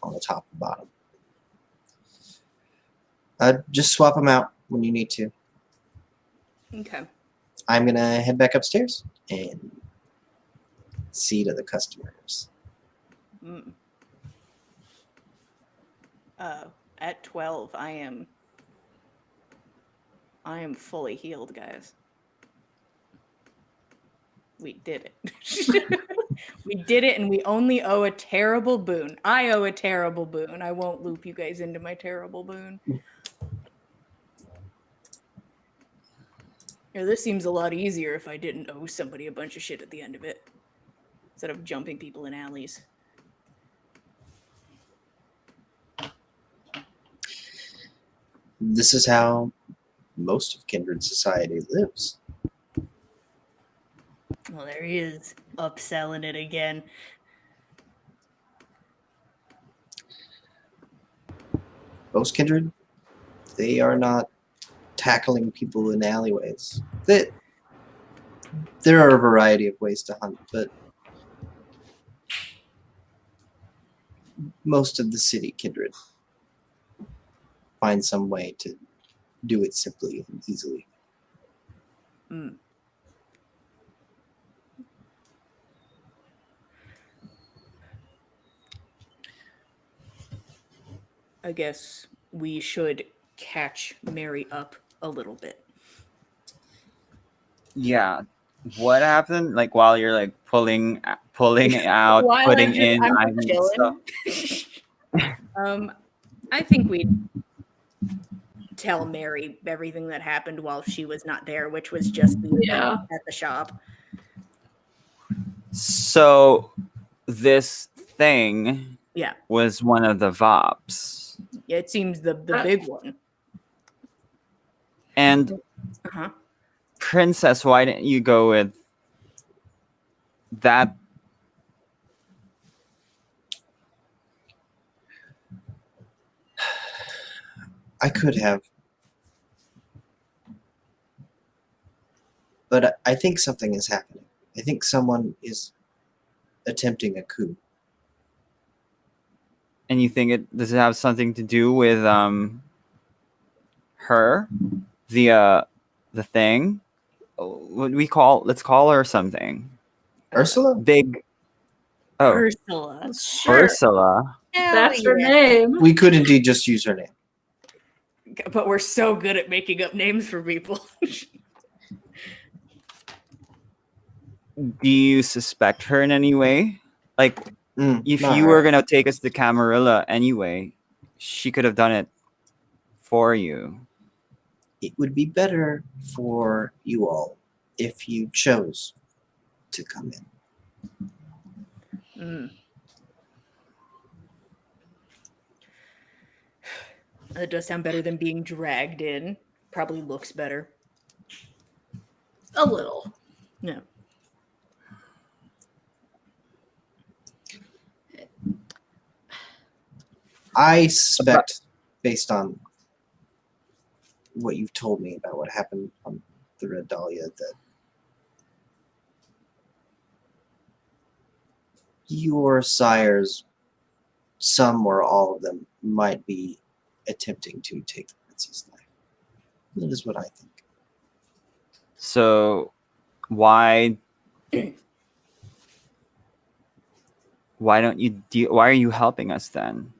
on the top and bottom. Just swap them out when you need to. Okay. I'm gonna head back upstairs and see to the customers. Mm. At 12, I am fully healed, guys. We did it. We did it, and we only owe a terrible boon. I owe a terrible boon. I won't loop you guys into my terrible boon. Yeah, this seems a lot easier if I didn't owe somebody a bunch of shit at the end of it, instead of jumping people in alleys. This is how most of Kindred society lives. Well, there he is, upselling it again. Most Kindred, they are not tackling people in alleyways. There are a variety of ways to hunt, but most of the city Kindred find some way to do it simply and easily. Mm. I guess we should catch Mary up a little bit. Yeah. What happened? Like while you're like pulling out, While putting in I'm items and stuff. chilling. I think we'd tell Mary everything that happened while she was not there, which was just the event Yeah. at the shop. So this thing Yeah, was one of the VOPs. it seems the big one. And Uh-huh. Princess, why didn't you go with that? I could have. But I think something is happening. I think someone is attempting a coup. And you think does it have something to do with her, the thing? Let's call her something Ursula? big. Oh, Ursula. Sure. Ursula. That's her yeah. name. We could indeed just use her name. But we're so good at making up names for people. Do you suspect her in any way? Like, if not you her. were gonna take us to Camarilla anyway, she could have done it for you. It would be better for you all if you chose to come in. That does sound better than being dragged in. Probably looks better. A little. No. I suspect, based on what you've told me about what happened on the Red Dahlia, that your sires, some or all of them, might be attempting to take the prince's life. That is what I think. So, why don't you? Why are you helping us then?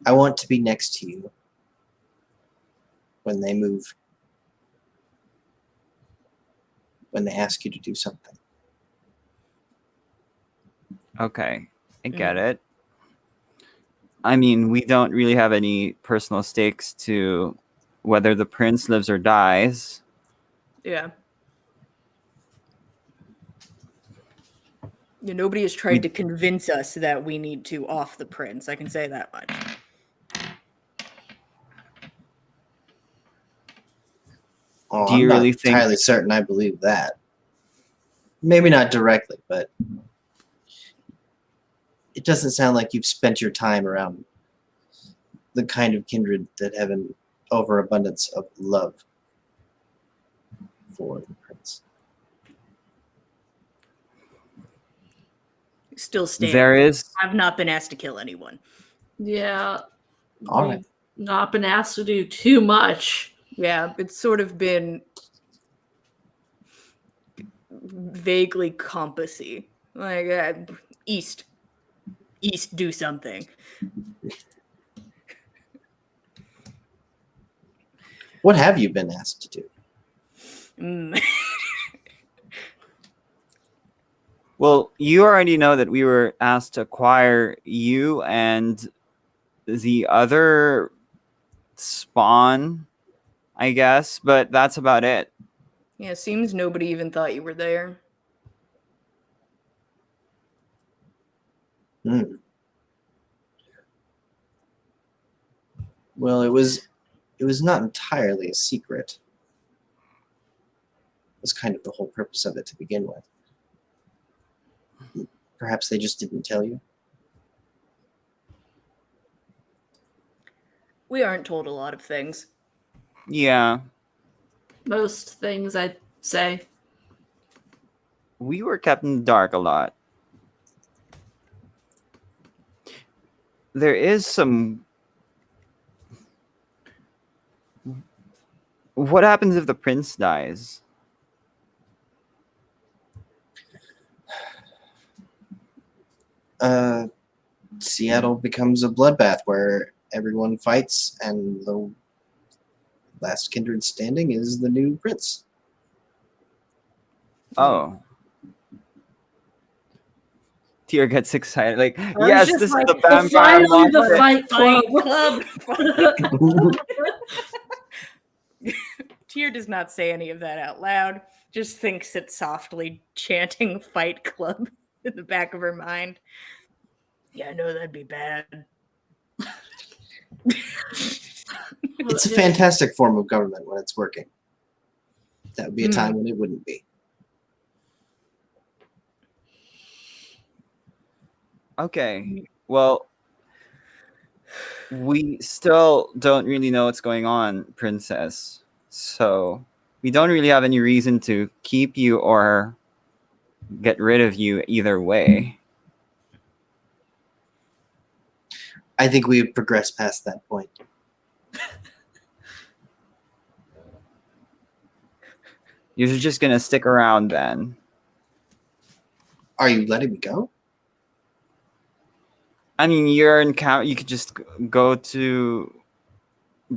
I want to be next to you when they move, when they ask you to do something. Okay, I get it. I mean, we don't really have any personal stakes to whether the prince lives or dies. Yeah. Yeah, nobody has tried to convince us that we need to off the prince. I can say that much. Oh, Do you I'm not really think- entirely certain I believe that. Maybe not directly, but it doesn't sound like you've spent your time around the kind of kindred that have an overabundance of love for the prince. Still stands. There is. I've not been asked to kill anyone. Yeah. All We've right. not been asked to do too much. Yeah, it's sort of been vaguely compassy. Like, east, do something. What have you been asked to do? Well, you already know that we were asked to acquire you and the other spawn, I guess, but that's about it. Yeah, seems nobody even thought you were there. Well, it was not entirely a secret. It was kind of the whole purpose of it to begin with. Perhaps they just didn't tell you. We aren't told a lot of things. Yeah. Most things, I'd say. We were kept in the dark a lot. There is some... What happens if the prince dies? Seattle becomes a bloodbath where everyone fights, and the last kindred standing is the new prince. Oh. Tyr gets excited. Like, was yes, just this like, is the Well, vampire finally, the monster. Fight Club. Tyr does not say any of that out loud, just thinks it softly chanting Fight Club in the back of her mind. Yeah, I know that'd be bad. It's a fantastic form of government when it's working. That would be a time when it wouldn't be. Okay. Well, we still don't really know what's going on, Princess. So we don't really have any reason to keep you or get rid of you either way. I think we have progressed past that point. You're just gonna stick around then. Are you letting me go? I mean, you're in count. You could just go to.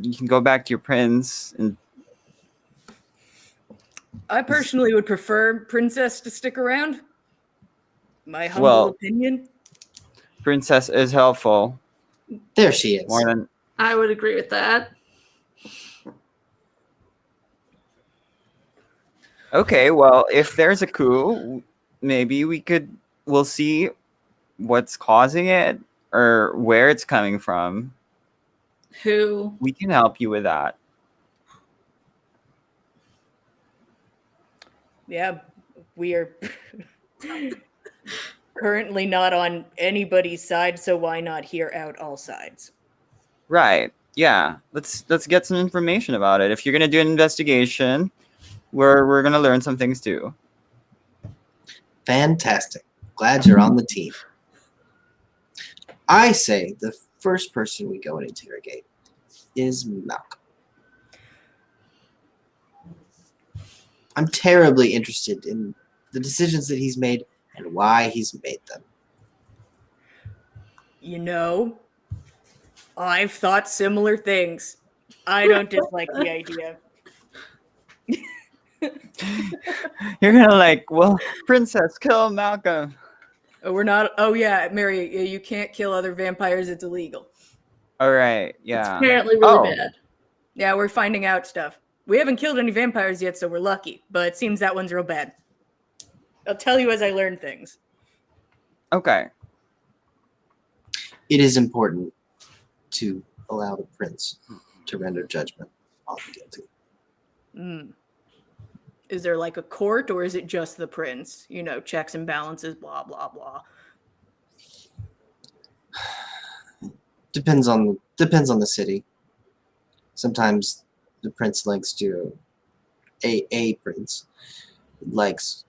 You can go back to your prince, and I personally would prefer Princess to stick around. My humble Well- opinion. Princess is helpful There she is. more than. I would agree with that. Okay, well, if there's a coup, maybe we'll see what's causing it or where it's coming from. Who? We can help you with that. Yeah, we are currently not on anybody's side, so why not hear out all sides? Right. Yeah. Let's get some information about it. If you're gonna do an investigation, we're gonna learn some things too. Fantastic. Glad you're on the team. I say the first person we go and interrogate is Malcolm. I'm terribly interested in the decisions that he's made and why he's made them. You know, I've thought similar things. I don't dislike the idea. You're gonna like, well, Princess, kill Malcolm. We're not. Oh yeah, Mary, you can't kill other vampires. It's illegal. All right. It's Yeah. apparently really Oh. bad. Yeah, we're finding out stuff. We haven't killed any vampires yet, so we're lucky. But it seems that one's real bad. I'll tell you as I learn things. Okay. It is important to allow the prince to render judgment on the guilty. Mm. Is there like a court, or is it just the prince? You know, checks and balances, blah blah blah. Depends on the city. Sometimes the prince likes to a prince likes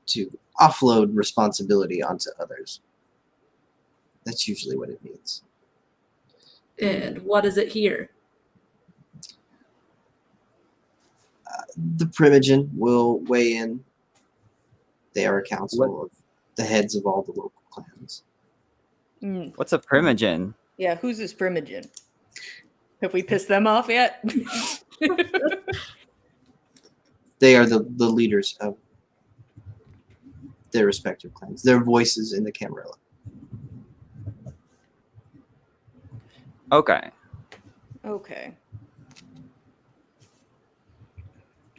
to offload responsibility onto others. That's usually what it means. And what is it here? The Primogen will weigh in. They are a council of the heads of all the local clans. Mm. What's a primogen? Yeah, who's this Primogen? Have we pissed them off yet? They are the leaders of their respective clans. Their voices in the Camarilla. Okay. Okay.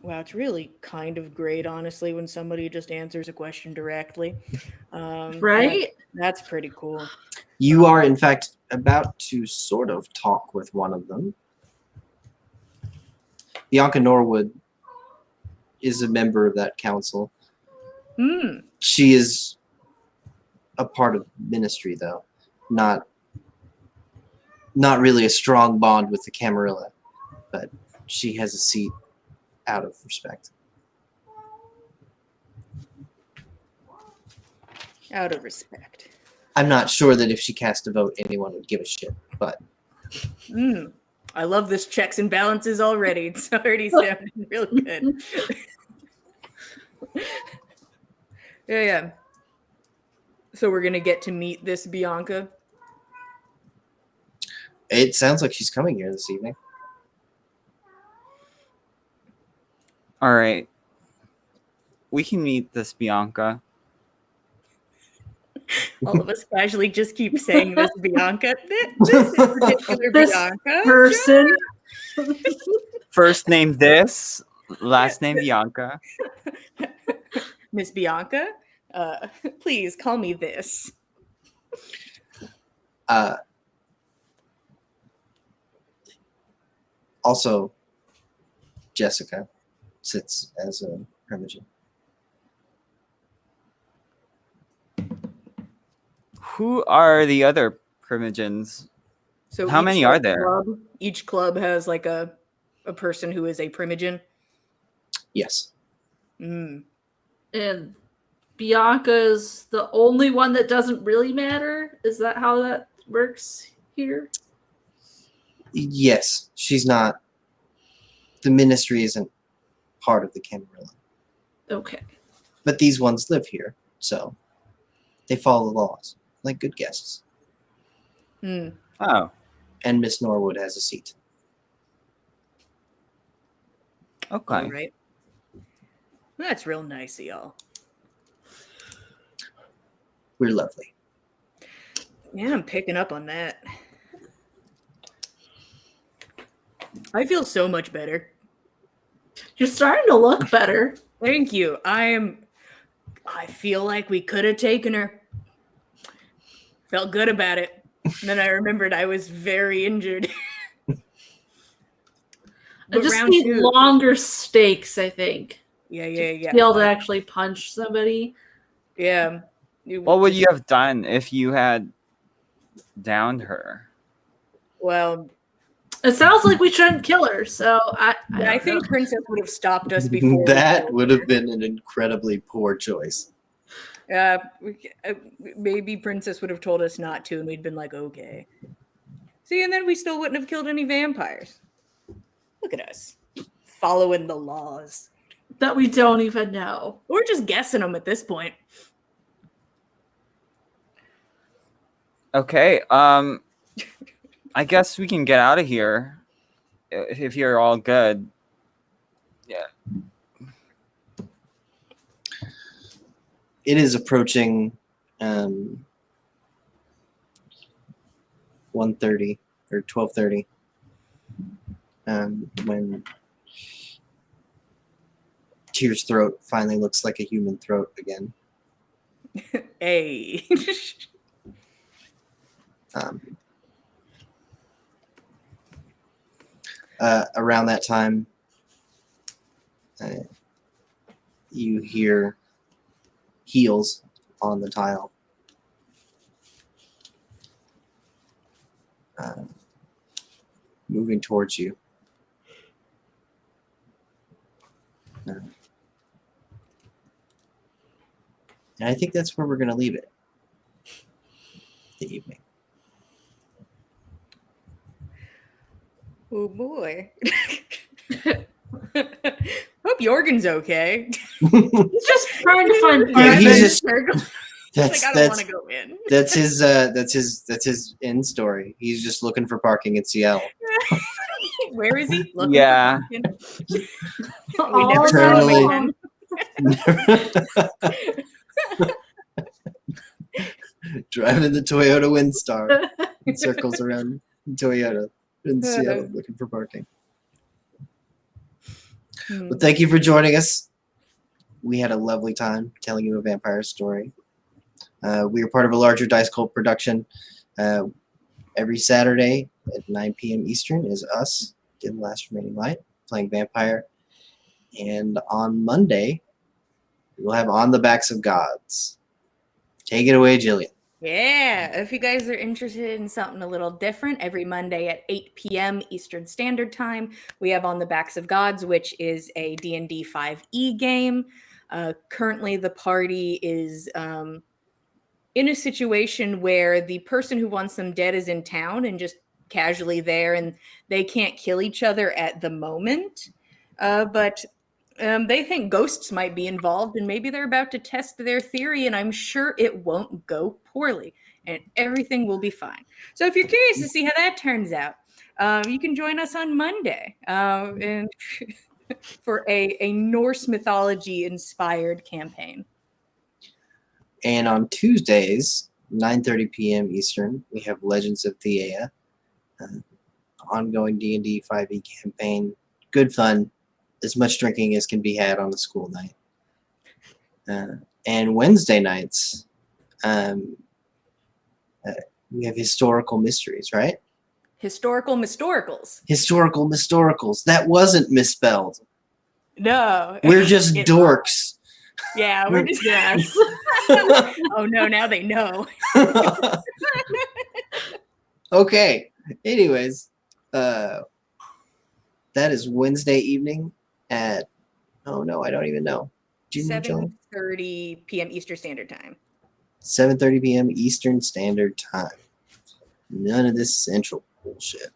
Wow, it's really kind of great, honestly, when somebody just answers a question directly. Right? That's pretty cool. You are, in fact, about to sort of talk with one of them. Bianca Norwood is a member of that council. Hmm. She is a part of ministry, though, not really a strong bond with the Camarilla, but she has a seat out of respect. Out of respect. I'm not sure that if she cast a vote, anyone would give a shit, but Hmm. I love this checks and balances already. It's already sounding real good. Yeah. So we're gonna get to meet this Bianca. It sounds like she's coming here this evening. All right. We can meet this Bianca. All of us casually just keep saying this Bianca. This particular This Bianca. person. First name this, last name Bianca. Miss Bianca, please call me this. Also, Jessica sits as a primogen. Who are the other primogens? So How each, many are there? Each club has like a person who is a primogen. Yes. Mm. And Bianca's the only one that doesn't really matter? Is that how that works here? Yes. She's not. The ministry isn't part of the Camarilla. Okay. But these ones live here, so they follow the laws, like good guests. Mm. Oh, And Miss Norwood has a seat. okay. All right. That's real nice of y'all. We're lovely. Yeah, I'm picking up on that. I feel so much better. You're starting to look better. Thank you. I feel like we could have taken her. Felt good about it. And then I remembered I was very injured. I But just round need two. longer stakes, I think. Yeah. To be able to actually punch somebody. Yeah. What would you have done if you had downed her? Well, It sounds like we shouldn't kill her, so I I think Princess would have stopped us before. That would have been an incredibly poor choice. Maybe Princess would have told us not to, and we'd been like, okay. See, and then we still wouldn't have killed any vampires. Look at us, following the laws. that we don't even know. We're just guessing them at this point. Okay. I guess we can get out of here if you're all good. Yeah. It is approaching 1:30 or 12:30 when Tyr's throat finally looks like a human throat again. Hey. Around that time, you hear heels on the tile. Moving towards you. And I think that's where we're going to leave it. The evening. Oh boy. Hope Jorgen's okay. He's just trying to find Yeah, he's partners. just- Like, I don't want to go in. That's his end story. He's just looking for parking in Seattle. Where is he? Looking Yeah. for parking? We All never night saw him long. again. Driving the Toyota Windstar in circles around Toyota in Seattle looking for parking. But thank you for joining us. We had a lovely time telling you a vampire story. We are part of a larger Dice Cult production. Every Saturday at 9 p.m. Eastern is us, Dim the Last Remaining Light, playing Vampire. And on Monday, we'll have On the Backs of Gods. Take it away, Jillian. Yeah, if you guys are interested in something a little different, every Monday at 8 p.m. Eastern Standard Time, we have On the Backs of Gods, which is a D&D 5e game. Currently, the party is in a situation where the person who wants them dead is in town and just casually there, and they can't kill each other at the moment. But they think ghosts might be involved, and maybe they're about to test their theory, and I'm sure it won't go poorly. and everything will be fine. So if you're curious to see how that turns out, you can join us on Monday and for a Norse mythology inspired campaign. And on Tuesdays, 9:30 p.m. Eastern, we have Legends of Theia, ongoing D&D 5e campaign. Good fun, as much drinking as can be had on a school night. And Wednesday nights, we have historical mysteries, right? Historical Mistoricals. Historical Mistoricals. That wasn't misspelled. No. We're just It- dorks. Yeah, we're just Yes. Oh no, now they know. Okay. Anyways, that is Wednesday evening at, oh no, I don't even know. Do you know, Jillian? 7:30 p.m. Eastern Standard Time. 7:30 p.m. Eastern Standard Time. None of this central bullshit.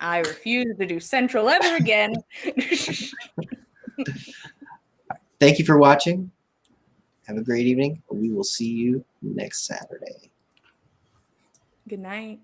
I refuse to do Central ever again. Thank you for watching. Have a great evening. We will see you next Saturday. Good night.